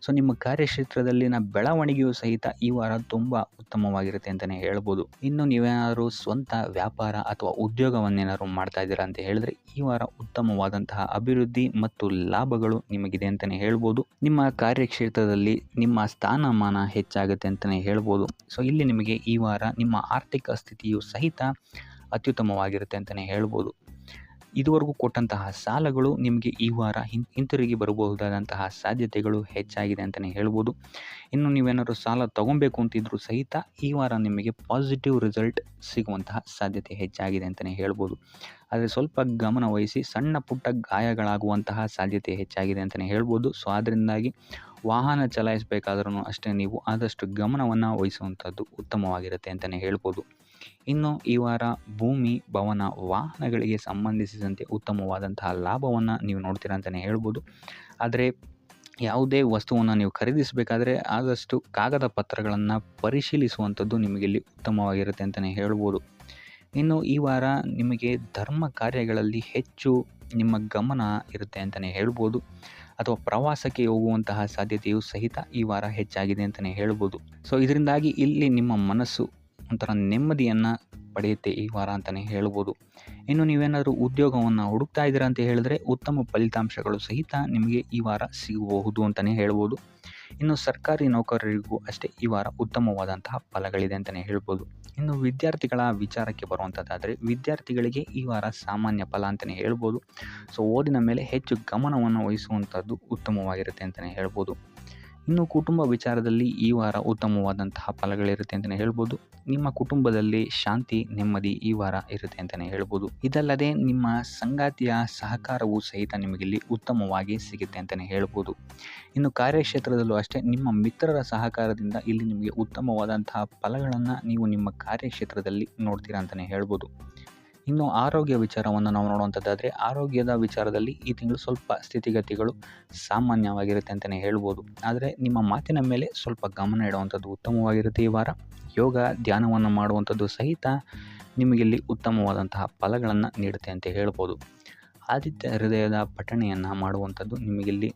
ಸೊ ನಿಮ್ಮ ಕಾರ್ಯಕ್ಷೇತ್ರದಲ್ಲಿನ ಬೆಳವಣಿಗೆಯೂ ಸಹಿತ ಈ ವಾರ ತುಂಬ ಉತ್ತಮವಾಗಿರುತ್ತೆ ಅಂತಲೇ ಹೇಳ್ಬೋದು. ಇನ್ನು ನೀವೇನಾದರೂ ಸ್ವಂತ ವ್ಯಾಪಾರ ಅಥವಾ ಉದ್ಯೋಗವನ್ನೇನಾದ್ರು ಮಾಡ್ತಾ ಇದ್ದೀರಾ ಅಂತ ಹೇಳಿದ್ರೆ ಈ ವಾರ ಉತ್ತಮವಾದಂತಹ ಅಭಿವೃದ್ಧಿ ಮತ್ತು ಲಾಭಗಳು ನಿಮಗಿದೆ ಅಂತಲೇ ಹೇಳ್ಬೋದು. ನಿಮ್ಮ ಕಾರ್ಯಕ್ಷೇತ್ರದಲ್ಲಿ ನಿಮ್ಮ ಸ್ಥಾನಮಾನ ಹೆಚ್ಚಾಗುತ್ತೆ ಅಂತಲೇ ಹೇಳ್ಬೋದು. ಸೊ ಇಲ್ಲಿ ನಿಮಗೆ ಈ ವಾರ ನಿಮ್ಮ ಆರ್ಥಿಕ ಸ್ಥಿತಿಯು ಸಹಿತ ಅತ್ಯುತ್ತಮವಾಗಿರುತ್ತೆ ಅಂತಲೇ ಹೇಳ್ಬೋದು. ಇದುವರೆಗೂ ಕೊಟ್ಟಂತಹ ಸಾಲಗಳು ನಿಮಗೆ ಈ ವಾರ ಹಿಂತಿರುಗಿ ಬರಬಹುದಾದಂತಹ ಸಾಧ್ಯತೆಗಳು ಹೆಚ್ಚಾಗಿದೆ ಅಂತಲೇ ಹೇಳ್ಬೋದು. ಇನ್ನು ನೀವೇನಾದರೂ ಸಾಲ ತೊಗೊಬೇಕು ಅಂತಿದ್ರೂ ಸಹಿತ ಈ ವಾರ ನಿಮಗೆ ಪಾಸಿಟಿವ್ ರಿಸಲ್ಟ್ ಸಿಗುವಂತಹ ಸಾಧ್ಯತೆ ಹೆಚ್ಚಾಗಿದೆ ಅಂತಲೇ ಹೇಳ್ಬೋದು. ಆದರೆ ಸ್ವಲ್ಪ ಗಮನ ವಹಿಸಿ, ಸಣ್ಣ ಪುಟ್ಟ ಗಾಯಗಳಾಗುವಂತಹ ಸಾಧ್ಯತೆ ಹೆಚ್ಚಾಗಿದೆ ಅಂತಲೇ ಹೇಳ್ಬೋದು. ಸೊ ಅದರಿಂದಾಗಿ ವಾಹನ ಚಲಾಯಿಸಬೇಕಾದ್ರೂ ಅಷ್ಟೇ ನೀವು ಆದಷ್ಟು ಗಮನವನ್ನು ವಹಿಸುವಂಥದ್ದು ಉತ್ತಮವಾಗಿರುತ್ತೆ ಅಂತಲೇ ಹೇಳ್ಬೋದು. ಇನ್ನು ಈ ವಾರ ಭೂಮಿ, ಭವನ, ವಾಹನಗಳಿಗೆ ಸಂಬಂಧಿಸಿದಂತೆ ಉತ್ತಮವಾದಂತಹ ಲಾಭವನ್ನು ನೀವು ನೋಡ್ತೀರಾ ಅಂತಲೇ ಹೇಳ್ಬೋದು. ಆದರೆ ಯಾವುದೇ ವಸ್ತುವನ್ನು ನೀವು ಖರೀದಿಸಬೇಕಾದ್ರೆ ಆದಷ್ಟು ಕಾಗದ ಪತ್ರಗಳನ್ನು ಪರಿಶೀಲಿಸುವಂಥದ್ದು ನಿಮಗಿಲ್ಲಿ ಉತ್ತಮವಾಗಿರುತ್ತೆ ಅಂತಲೇ ಹೇಳ್ಬೋದು. ಇನ್ನು ಈ ವಾರ ನಿಮಗೆ ಧರ್ಮ ಕಾರ್ಯಗಳಲ್ಲಿ ಹೆಚ್ಚು ನಿಮ್ಮ ಗಮನ ಇರುತ್ತೆ ಅಂತಲೇ ಹೇಳ್ಬೋದು. ಅಥವಾ ಪ್ರವಾಸಕ್ಕೆ ಹೋಗುವಂತಹ ಸಾಧ್ಯತೆಯು ಸಹಿತ ಈ ವಾರ ಹೆಚ್ಚಾಗಿದೆ ಅಂತಲೇ ಹೇಳ್ಬೋದು. ಸೊ ಇದರಿಂದಾಗಿ ಇಲ್ಲಿ ನಿಮ್ಮ ಮನಸ್ಸು ಒಂಥರ ನೆಮ್ಮದಿಯನ್ನು ಪಡೆಯುತ್ತೆ ಈ ವಾರ ಅಂತಲೇ ಹೇಳ್ಬೋದು. ಇನ್ನು ನೀವೇನಾದರೂ ಉದ್ಯೋಗವನ್ನು ಹುಡುಕ್ತಾ ಇದ್ದೀರಾ ಅಂತ ಹೇಳಿದ್ರೆ ಉತ್ತಮ ಫಲಿತಾಂಶಗಳು ಸಹಿತ ನಿಮಗೆ ಈ ವಾರ ಸಿಗಬಹುದು ಅಂತಲೇ ಹೇಳ್ಬೋದು. ಇನ್ನು ಸರ್ಕಾರಿ ನೌಕರರಿಗೂ ಅಷ್ಟೇ ಈ ವಾರ ಉತ್ತಮವಾದಂತಹ ಫಲಗಳಿದೆ ಅಂತಲೇ ಹೇಳ್ಬೋದು. ಇನ್ನು ವಿದ್ಯಾರ್ಥಿಗಳ ವಿಚಾರಕ್ಕೆ ಬರುವಂಥದ್ದಾದರೆ ವಿದ್ಯಾರ್ಥಿಗಳಿಗೆ ಈ ವಾರ ಸಾಮಾನ್ಯ ಫಲ ಅಂತಲೇ ಹೇಳ್ಬೋದು. ಸೊ ಓದಿನ ಮೇಲೆ ಹೆಚ್ಚು ಗಮನವನ್ನು ವಹಿಸುವಂಥದ್ದು ಉತ್ತಮವಾಗಿರುತ್ತೆ ಅಂತಲೇ ಹೇಳ್ಬೋದು. ಇನ್ನು ಕುಟುಂಬ ವಿಚಾರದಲ್ಲಿ ಈ ವಾರ ಉತ್ತಮವಾದಂತಹ ಫಲಗಳಿರುತ್ತೆ ಅಂತಲೇ ಹೇಳ್ಬೋದು. ನಿಮ್ಮ ಕುಟುಂಬದಲ್ಲಿ ಶಾಂತಿ, ನೆಮ್ಮದಿ ಈ ವಾರ ಇರುತ್ತೆ ಅಂತಲೇ ಹೇಳ್ಬೋದು. ಇದಲ್ಲದೆ ನಿಮ್ಮ ಸಂಗಾತಿಯ ಸಹಕಾರವೂ ಸಹಿತ ನಿಮಗಿಲ್ಲಿ ಉತ್ತಮವಾಗಿ ಸಿಗುತ್ತೆ ಅಂತಲೇ ಹೇಳ್ಬೋದು. ಇನ್ನು ಕಾರ್ಯಕ್ಷೇತ್ರದಲ್ಲೂ ಅಷ್ಟೇ ನಿಮ್ಮ ಮಿತ್ರರ ಸಹಕಾರದಿಂದ ಇಲ್ಲಿ ನಿಮಗೆ ಉತ್ತಮವಾದಂತಹ ಫಲಗಳನ್ನು ನೀವು ನಿಮ್ಮ ಕಾರ್ಯಕ್ಷೇತ್ರದಲ್ಲಿ ನೋಡ್ತೀರಾ ಅಂತಲೇ ಹೇಳ್ಬೋದು. ಇನ್ನು ಆರೋಗ್ಯ ವಿಚಾರವನ್ನು ನಾವು ನೋಡುವಂಥದ್ದಾದರೆ ಆರೋಗ್ಯದ ವಿಚಾರದಲ್ಲಿ ಈ ತಿಂಗಳು ಸ್ವಲ್ಪ ಸ್ಥಿತಿಗತಿಗಳು ಸಾಮಾನ್ಯವಾಗಿರುತ್ತೆ ಅಂತಲೇ ಹೇಳ್ಬೋದು. ಆದರೆ ನಿಮ್ಮ ಮಾತಿನ ಮೇಲೆ ಸ್ವಲ್ಪ ಗಮನ ಇಡುವಂಥದ್ದು ಉತ್ತಮವಾಗಿರುತ್ತೆ ಈ ವಾರ. ಯೋಗ, ಧ್ಯಾನವನ್ನು ಮಾಡುವಂಥದ್ದು ಸಹಿತ ನಿಮಗಿಲ್ಲಿ ಉತ್ತಮವಾದಂತಹ ಫಲಗಳನ್ನು ನೀಡುತ್ತೆ ಅಂತ ಹೇಳ್ಬೋದು. ಆದಿತ್ಯ ಹೃದಯದ ಪಠಣೆಯನ್ನು ಮಾಡುವಂಥದ್ದು ನಿಮಗಿಲ್ಲಿ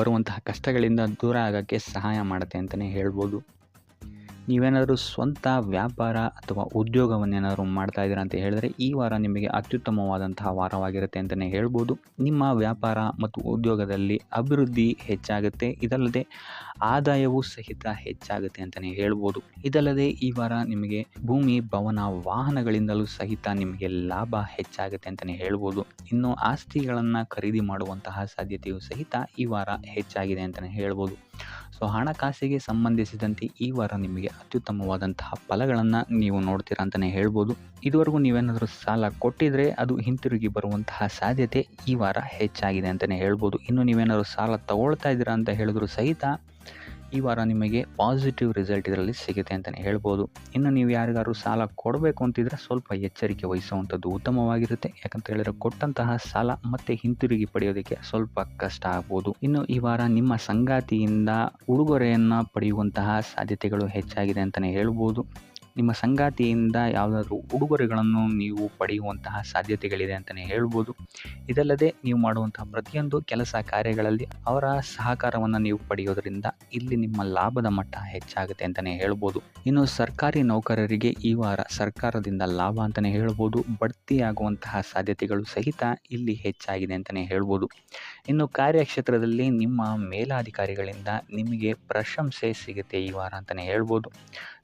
ಬರುವಂತಹ ಕಷ್ಟಗಳಿಂದ ದೂರ ಆಗೋಕ್ಕೆ ಸಹಾಯ ಮಾಡುತ್ತೆ ಅಂತಲೇ ಹೇಳ್ಬೋದು. ನೀವೇನಾದರೂ ಸ್ವಂತ ವ್ಯಾಪಾರ ಅಥವಾ ಉದ್ಯೋಗವನ್ನೇನಾದರೂ ಮಾಡ್ತಾ ಇದ್ದೀರಾ ಅಂತ ಹೇಳಿದ್ರೆ ಈ ವಾರ ನಿಮಗೆ ಅತ್ಯುತ್ತಮವಾದಂತಹ ವಾರವಾಗಿರುತ್ತೆ ಅಂತಲೇ ಹೇಳ್ಬೋದು. ನಿಮ್ಮ ವ್ಯಾಪಾರ ಮತ್ತು ಉದ್ಯೋಗದಲ್ಲಿ ಅಭಿವೃದ್ಧಿ ಹೆಚ್ಚಾಗುತ್ತೆ. ಇದಲ್ಲದೆ ಆದಾಯವೂ ಸಹಿತ ಹೆಚ್ಚಾಗುತ್ತೆ ಅಂತಲೇ ಹೇಳ್ಬೋದು. ಇದಲ್ಲದೆ ಈ ವಾರ ನಿಮಗೆ ಭೂಮಿ, ಭವನ, ವಾಹನಗಳಿಂದಲೂ ಸಹಿತ ನಿಮಗೆ ಲಾಭ ಹೆಚ್ಚಾಗುತ್ತೆ ಅಂತಲೇ ಹೇಳ್ಬೋದು. ಇನ್ನು ಆಸ್ತಿಗಳನ್ನು ಖರೀದಿ ಮಾಡುವಂತಹ ಸಾಧ್ಯತೆಯೂ ಸಹಿತ ಈ ವಾರ ಹೆಚ್ಚಾಗಿದೆ ಅಂತಲೇ ಹೇಳ್ಬೋದು. ಸೊ ಹಣಕಾಸಿಗೆ ಸಂಬಂಧಿಸಿದಂತೆ ಈ ವಾರ ನಿಮಗೆ ಅತ್ಯುತ್ತಮವಾದಂತಹ ಫಲಗಳನ್ನು ನೀವು ನೋಡ್ತೀರಾ ಅಂತಲೇ ಹೇಳ್ಬೋದು. ಇದುವರೆಗೂ ನೀವೇನಾದರೂ ಸಾಲ ಕೊಟ್ಟಿದ್ರೆ ಅದು ಹಿಂತಿರುಗಿ ಬರುವಂತಹ ಸಾಧ್ಯತೆ ಈ ವಾರ ಹೆಚ್ಚಾಗಿದೆ ಅಂತಲೇ ಹೇಳ್ಬೋದು. ಇನ್ನು ನೀವೇನಾದರೂ ಸಾಲ ತಗೊಳ್ತಾ ಇದ್ದೀರಾ ಅಂತ ಹೇಳಿದ್ರು ಸಹಿತ ಈ ವಾರ ನಿಮಗೆ ಪಾಸಿಟಿವ್ ರಿಸಲ್ಟ್ ಇದರಲ್ಲಿ ಸಿಗುತ್ತೆ ಅಂತಲೇ ಹೇಳ್ಬೋದು. ಇನ್ನು ನೀವು ಯಾರಿಗಾದ್ರು ಸಾಲ ಕೊಡಬೇಕು ಅಂತಿದ್ರೆ ಸ್ವಲ್ಪ ಎಚ್ಚರಿಕೆ ವಹಿಸುವಂಥದ್ದು ಉತ್ತಮವಾಗಿರುತ್ತೆ. ಯಾಕಂತ ಹೇಳಿದ್ರೆ ಕೊಟ್ಟಂತಹ ಸಾಲ ಮತ್ತೆ ಹಿಂತಿರುಗಿ ಪಡೆಯೋದಕ್ಕೆ ಸ್ವಲ್ಪ ಕಷ್ಟ ಆಗ್ಬೋದು. ಇನ್ನು ಈ ವಾರ ನಿಮ್ಮ ಸಂಗಾತಿಯಿಂದ ಉಡುಗೊರೆಯನ್ನು ಪಡೆಯುವಂತಹ ಸಾಧ್ಯತೆಗಳು ಹೆಚ್ಚಾಗಿದೆ ಅಂತಲೇ ಹೇಳ್ಬೋದು. ನಿಮ್ಮ ಸಂಗಾತಿಯಿಂದ ಯಾವುದಾದ್ರೂ ಉಡುಗೊರೆಗಳನ್ನು ನೀವು ಪಡೆಯುವಂತಹ ಸಾಧ್ಯತೆಗಳಿದೆ ಅಂತಲೇ ಹೇಳ್ಬೋದು. ಇದಲ್ಲದೆ ನೀವು ಮಾಡುವಂತಹ ಪ್ರತಿಯೊಂದು ಕೆಲಸ ಕಾರ್ಯಗಳಲ್ಲಿ ಅವರ ಸಹಕಾರವನ್ನು ನೀವು ಪಡೆಯೋದರಿಂದ ಇಲ್ಲಿ ನಿಮ್ಮ ಲಾಭದ ಮಟ್ಟ ಹೆಚ್ಚಾಗುತ್ತೆ ಅಂತಲೇ ಹೇಳ್ಬೋದು. ಇನ್ನು ಸರ್ಕಾರಿ ನೌಕರರಿಗೆ ಈ ವಾರ ಸರ್ಕಾರದಿಂದ ಲಾಭ ಅಂತಲೇ ಹೇಳ್ಬೋದು. ಬಡ್ತಿಯಾಗುವಂತಹ ಸಾಧ್ಯತೆಗಳು ಸಹಿತ ಇಲ್ಲಿ ಹೆಚ್ಚಾಗಿದೆ ಅಂತಲೇ ಹೇಳ್ಬೋದು. ಇನ್ನು ಕಾರ್ಯಕ್ಷೇತ್ರದಲ್ಲಿ ನಿಮ್ಮ ಮೇಲಾಧಿಕಾರಿಗಳಿಂದ ನಿಮಗೆ ಪ್ರಶಂಸೆ ಸಿಗುತ್ತೆ ಈ ವಾರ ಅಂತಲೇ ಹೇಳ್ಬೋದು.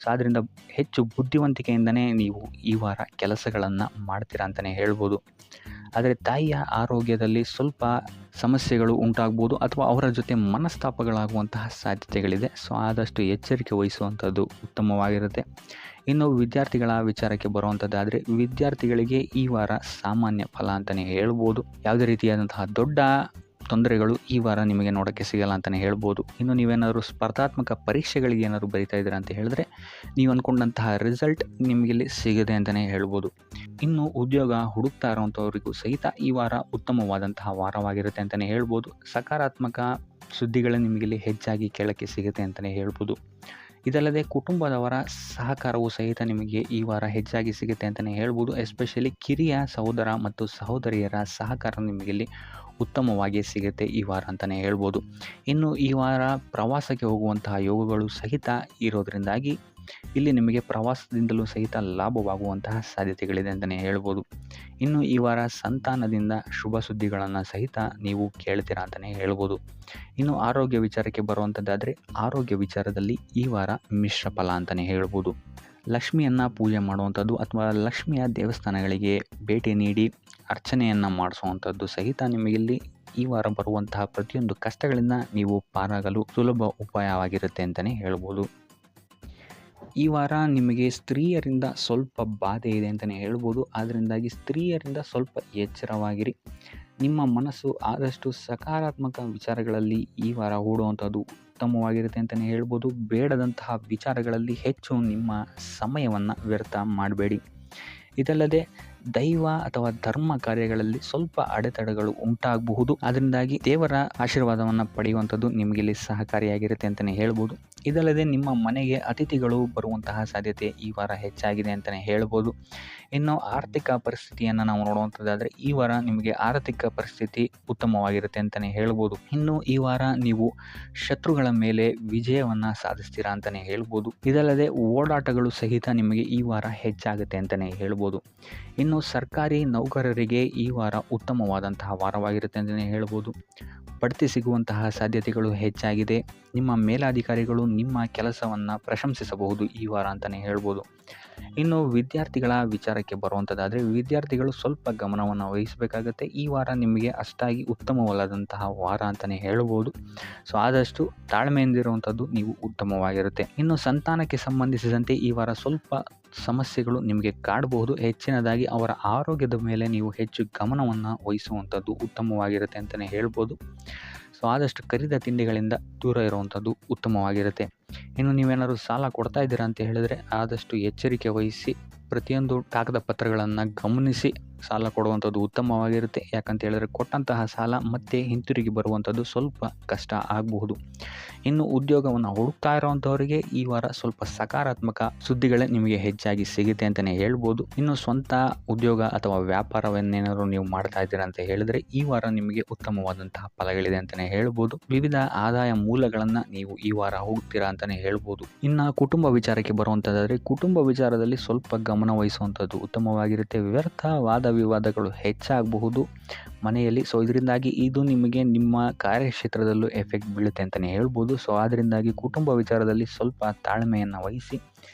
ಸೊ ಆದ್ದರಿಂದ ಹೆಚ್ಚು ಬುದ್ಧಿವಂತಿಕೆಯಿಂದನೇ ನೀವು ಈ ವಾರ ಕೆಲಸಗಳನ್ನು ಮಾಡ್ತೀರಾ ಅಂತಲೇ ಹೇಳ್ಬೋದು. ಆದರೆ ತಾಯಿಯ ಆರೋಗ್ಯದಲ್ಲಿ ಸ್ವಲ್ಪ ಸಮಸ್ಯೆಗಳು ಉಂಟಾಗ್ಬೋದು ಅಥವಾ ಅವರ ಜೊತೆ ಮನಸ್ತಾಪಗಳಾಗುವಂತಹ ಸಾಧ್ಯತೆಗಳಿದೆ. ಸೊ ಆದಷ್ಟು ಎಚ್ಚರಿಕೆ ವಹಿಸುವಂಥದ್ದು ಉತ್ತಮವಾಗಿರುತ್ತೆ. ಇನ್ನು ವಿದ್ಯಾರ್ಥಿಗಳ ವಿಚಾರಕ್ಕೆ ಬರುವಂಥದ್ದಾದರೆ ವಿದ್ಯಾರ್ಥಿಗಳಿಗೆ ಈ ವಾರ ಸಾಮಾನ್ಯ ಫಲ ಅಂತಲೇ ಹೇಳ್ಬೋದು. ಯಾವುದೇ ರೀತಿಯಾದಂತಹ ದೊಡ್ಡ ತೊಂದರೆಗಳು ಈ ವಾರ ನಿಮಗೆ ನೋಡೋಕ್ಕೆ ಸಿಗಲ್ಲ ಅಂತಲೇ ಹೇಳ್ಬೋದು. ಇನ್ನು ನೀವೇನಾದರೂ ಸ್ಪರ್ಧಾತ್ಮಕ ಪರೀಕ್ಷೆಗಳಿಗೆ ಏನಾದರೂ ಬರಿತಾ ಇದ್ದೀರಾ ಅಂತ ಹೇಳಿದ್ರೆ ನೀವು ಅಂದ್ಕೊಂಡಂತಹ ರಿಸಲ್ಟ್ ನಿಮಗಿಲ್ಲಿ ಸಿಗುತ್ತೆ ಅಂತಲೇ ಹೇಳ್ಬೋದು. ಇನ್ನು ಉದ್ಯೋಗ ಹುಡುಕ್ತಾ ಇರೋವಂಥವ್ರಿಗೂ ಸಹಿತ ಈ ವಾರ ಉತ್ತಮವಾದಂತಹ ವಾರವಾಗಿರುತ್ತೆ ಅಂತಲೇ ಹೇಳ್ಬೋದು. ಸಕಾರಾತ್ಮಕ ಸುದ್ದಿಗಳು ನಿಮಗಿಲ್ಲಿ ಹೆಚ್ಚಾಗಿ ಕೇಳೋಕ್ಕೆ ಸಿಗುತ್ತೆ ಅಂತಲೇ ಹೇಳ್ಬೋದು. ಇದಲ್ಲದೆ ಕುಟುಂಬದವರ ಸಹಕಾರವೂ ಸಹಿತ ನಿಮಗೆ ಈ ವಾರ ಹೆಚ್ಚಾಗಿ ಸಿಗುತ್ತೆ ಅಂತಲೇ ಹೇಳ್ಬೋದು. ಎಸ್ಪೆಷಲಿ ಕಿರಿಯ ಸಹೋದರ ಮತ್ತು ಸಹೋದರಿಯರ ಸಹಕಾರ ನಿಮಗಿಲ್ಲಿ ಉತ್ತಮವಾಗಿ ಸಿಗುತ್ತೆ ಈ ವಾರ ಅಂತಲೇ ಹೇಳ್ಬೋದು. ಇನ್ನು ಈ ವಾರ ಪ್ರವಾಸಕ್ಕೆ ಹೋಗುವಂತಹ ಯೋಗಗಳು ಸಹಿತ ಇರೋದರಿಂದಾಗಿ ಇಲ್ಲಿ ನಿಮಗೆ ಪ್ರವಾಸದಿಂದಲೂ ಸಹಿತ ಲಾಭವಾಗುವಂತಹ ಸಾಧ್ಯತೆಗಳಿದೆ ಅಂತಲೇ ಹೇಳ್ಬೋದು. ಇನ್ನು ಈ ವಾರ ಸಂತಾನದಿಂದ ಶುಭ ಸುದ್ದಿಗಳನ್ನು ಸಹಿತ ನೀವು ಕೇಳ್ತೀರಾ ಅಂತಲೇ ಹೇಳ್ಬೋದು. ಇನ್ನು ಆರೋಗ್ಯ ವಿಚಾರಕ್ಕೆ ಬರುವಂಥದ್ದಾದರೆ ಆರೋಗ್ಯ ವಿಚಾರದಲ್ಲಿ ಈ ವಾರ ಮಿಶ್ರ ಫಲ ಅಂತಲೇ ಹೇಳ್ಬೋದು. ಲಕ್ಷ್ಮಿಯನ್ನು ಪೂಜೆ ಮಾಡುವಂಥದ್ದು ಅಥವಾ ಲಕ್ಷ್ಮಿಯ ದೇವಸ್ಥಾನಗಳಿಗೆ ಭೇಟಿ ನೀಡಿ ಅರ್ಚನೆಯನ್ನು ಮಾಡಿಸುವಂಥದ್ದು ಸಹಿತ ನಿಮಗಿಲ್ಲಿ ಈ ವಾರ ಬರುವಂತಹ ಪ್ರತಿಯೊಂದು ಕಷ್ಟಗಳಿಂದ ನೀವು ಪಾರಾಗಲು ಸುಲಭ ಉಪಾಯವಾಗಿರುತ್ತೆ ಅಂತಲೇ ಹೇಳ್ಬೋದು. ಈ ವಾರ ನಿಮಗೆ ಸ್ತ್ರೀಯರಿಂದ ಸ್ವಲ್ಪ ಬಾಧೆ ಇದೆ ಅಂತಲೇ ಹೇಳ್ಬೋದು. ಅದರಿಂದಾಗಿ ಸ್ತ್ರೀಯರಿಂದ ಸ್ವಲ್ಪ ಎಚ್ಚರವಾಗಿರಿ. ನಿಮ್ಮ ಮನಸ್ಸು ಆದಷ್ಟು ಸಕಾರಾತ್ಮಕ ವಿಚಾರಗಳಲ್ಲಿ ಈ ವಾರ ಹೂಡುವಂಥದ್ದು ಉತ್ತಮವಾಗಿರುತ್ತೆ ಅಂತಲೇ ಹೇಳ್ಬೋದು. ಬೇಡದಂತಹ ವಿಚಾರಗಳಲ್ಲಿ ಹೆಚ್ಚು ನಿಮ್ಮ ಸಮಯವನ್ನು ವ್ಯರ್ಥ ಮಾಡಬೇಡಿ. ಇದಲ್ಲದೆ ದೈವ ಅಥವಾ ಧರ್ಮ ಕಾರ್ಯಗಳಲ್ಲಿ ಸ್ವಲ್ಪ ಅಡೆತಡೆಗಳು ಉಂಟಾಗಬಹುದು. ಅದರಿಂದಾಗಿ ದೇವರ ಆಶೀರ್ವಾದವನ್ನು ಪಡೆಯುವಂಥದ್ದು ನಿಮಗಿಲ್ಲಿ ಸಹಕಾರಿಯಾಗಿರುತ್ತೆ ಅಂತಲೇ ಹೇಳ್ಬೋದು. ಇದಲ್ಲದೆ ನಿಮ್ಮ ಮನೆಗೆ ಅತಿಥಿಗಳು ಬರುವಂತಹ ಸಾಧ್ಯತೆ ಈ ವಾರ ಹೆಚ್ಚಾಗಿದೆ ಅಂತಲೇ ಹೇಳ್ಬೋದು. ಇನ್ನು ಆರ್ಥಿಕ ಪರಿಸ್ಥಿತಿಯನ್ನು ನಾವು ನೋಡುವಂಥದ್ದಾದರೆ ಈ ವಾರ ನಿಮಗೆ ಆರ್ಥಿಕ ಪರಿಸ್ಥಿತಿ ಉತ್ತಮವಾಗಿರುತ್ತೆ ಅಂತಲೇ ಹೇಳ್ಬೋದು. ಇನ್ನು ಈ ವಾರ ನೀವು ಶತ್ರುಗಳ ಮೇಲೆ ವಿಜಯವನ್ನು ಸಾಧಿಸ್ತೀರಾ ಅಂತಲೇ ಹೇಳ್ಬೋದು. ಇದಲ್ಲದೆ ಓಡಾಟಗಳು ಸಹಿತ ನಿಮಗೆ ಈ ವಾರ ಹೆಚ್ಚಾಗುತ್ತೆ ಅಂತಲೇ ಹೇಳ್ಬೋದು. ಇನ್ನು ಸರ್ಕಾರಿ ನೌಕರರಿಗೆ ಈ ವಾರ ಉತ್ತಮವಾದಂತಹ ವಾರವಾಗಿರುತ್ತೆ ಅಂತಲೇ ಹೇಳ್ಬೋದು. ಬಡ್ತಿ ಸಿಗುವಂತಹ ಸಾಧ್ಯತೆಗಳು ಹೆಚ್ಚಾಗಿದೆ. ನಿಮ್ಮ ಮೇಲಾಧಿಕಾರಿಗಳು ನಿಮ್ಮ ಕೆಲಸವನ್ನು ಪ್ರಶಂಸಿಸಬಹುದು ಈ ವಾರ ಅಂತಲೇ ಹೇಳ್ಬೋದು. ಇನ್ನು ವಿದ್ಯಾರ್ಥಿಗಳ ವಿಚಾರಕ್ಕೆ ಬರುವಂಥದ್ದಾದರೆ ವಿದ್ಯಾರ್ಥಿಗಳು ಸ್ವಲ್ಪ ಗಮನವನ್ನು ವಹಿಸಬೇಕಾಗತ್ತೆ. ಈ ವಾರ ನಿಮಗೆ ಅಷ್ಟಾಗಿ ಉತ್ತಮವಲ್ಲದಂತಹ ವಾರ ಅಂತಲೇ ಹೇಳ್ಬೋದು. ಸೊ ಆದಷ್ಟು ತಾಳ್ಮೆಯಿಂದಿರುವಂಥದ್ದು ನೀವು ಉತ್ತಮವಾಗಿರುತ್ತೆ. ಇನ್ನು ಸಂತಾನಕ್ಕೆ ಸಂಬಂಧಿಸಿದಂತೆ ಈ ವಾರ ಸ್ವಲ್ಪ ಸಮಸ್ಯೆಗಳು ನಿಮಗೆ ಕಾಡಬಹುದು. ಹೆಚ್ಚಿನದಾಗಿ ಅವರ ಆರೋಗ್ಯದ ಮೇಲೆ ನೀವು ಹೆಚ್ಚು ಗಮನವನ್ನು ವಹಿಸುವಂಥದ್ದು ಉತ್ತಮವಾಗಿರುತ್ತೆ ಅಂತಲೇ ಹೇಳ್ಬೋದು. ಸೊ ಆದಷ್ಟು ಕರಿದ ತಿಂಡಿಗಳಿಂದ ದೂರ ಇರುವಂಥದ್ದು ಉತ್ತಮವಾಗಿರುತ್ತೆ. ಇನ್ನು ನೀವೇನಾದ್ರು ಸಾಲ ಕೊಡ್ತಾ ಇದ್ದೀರಾ ಅಂತ ಹೇಳಿದರೆ ಆದಷ್ಟು ಎಚ್ಚರಿಕೆ ವಹಿಸಿ ಪ್ರತಿಯೊಂದು ಕಾಗದ ಪತ್ರಗಳನ್ನು ಗಮನಿಸಿ ಸಾಲ ಕೊಡುವಂಥದ್ದು ಉತ್ತಮವಾಗಿರುತ್ತೆ. ಯಾಕಂತ ಹೇಳಿದ್ರೆ ಕೊಟ್ಟಂತಹ ಸಾಲ ಮತ್ತೆ ಹಿಂತಿರುಗಿ ಬರುವಂಥದ್ದು ಸ್ವಲ್ಪ ಕಷ್ಟ ಆಗಬಹುದು. ಇನ್ನು ಉದ್ಯೋಗವನ್ನು ಹುಡುಕ್ತಾ ಇರೋವಂಥವರಿಗೆ ಈ ವಾರ ಸ್ವಲ್ಪ ಸಕಾರಾತ್ಮಕ ಸುದ್ದಿಗಳೇ ನಿಮಗೆ ಹೆಚ್ಚಾಗಿ ಸಿಗುತ್ತೆ ಅಂತಲೇ ಹೇಳ್ಬೋದು. ಇನ್ನು ಸ್ವಂತ ಉದ್ಯೋಗ ಅಥವಾ ವ್ಯಾಪಾರವನ್ನೇನಾದ್ರು ನೀವು ಮಾಡ್ತಾ ಇದ್ದೀರಾ ಅಂತ ಹೇಳಿದ್ರೆ ಈ ವಾರ ನಿಮಗೆ ಉತ್ತಮವಾದಂತಹ ಫಲಗಳಿದೆ ಅಂತಲೇ ಹೇಳ್ಬೋದು. ವಿವಿಧ ಆದಾಯ ಮೂಲಗಳನ್ನು ನೀವು ಈ ವಾರ ಹುಡುಕ್ತೀರಾ ಅಂತಲೇ ಹೇಳ್ಬೋದು. ಇನ್ನು ಕುಟುಂಬ ವಿಚಾರಕ್ಕೆ ಬರುವಂಥದ್ದಾದರೆ ಕುಟುಂಬ ವಿಚಾರದಲ್ಲಿ ಸ್ವಲ್ಪ ಗಮನ ವಹಿಸುವಂಥದ್ದು ಉತ್ತಮವಾಗಿರುತ್ತೆ. ವ್ಯರ್ಥ ವಾದ ವಿವಾದಗಳು ಹೆಚ್ಚಾಗಬಹುದು ಮನೆಯಲ್ಲಿ. ಸೊ ಇದರಿಂದಾಗಿ ಇದು ನಿಮಗೆ ನಿಮ್ಮ ಕಾರ್ಯಕ್ಷೇತ್ರದಲ್ಲೂ ಎಫೆಕ್ಟ್ ಬೀಳುತ್ತೆ ಅಂತಲೇ ಹೇಳ್ಬೋದು. ಸೊ ಅದರಿಂದಾಗಿ ಕುಟುಂಬ ವಿಚಾರದಲ್ಲಿ ಸ್ವಲ್ಪ ತಾಳ್ಮೆಯನ್ನು ವಹಿಸಿ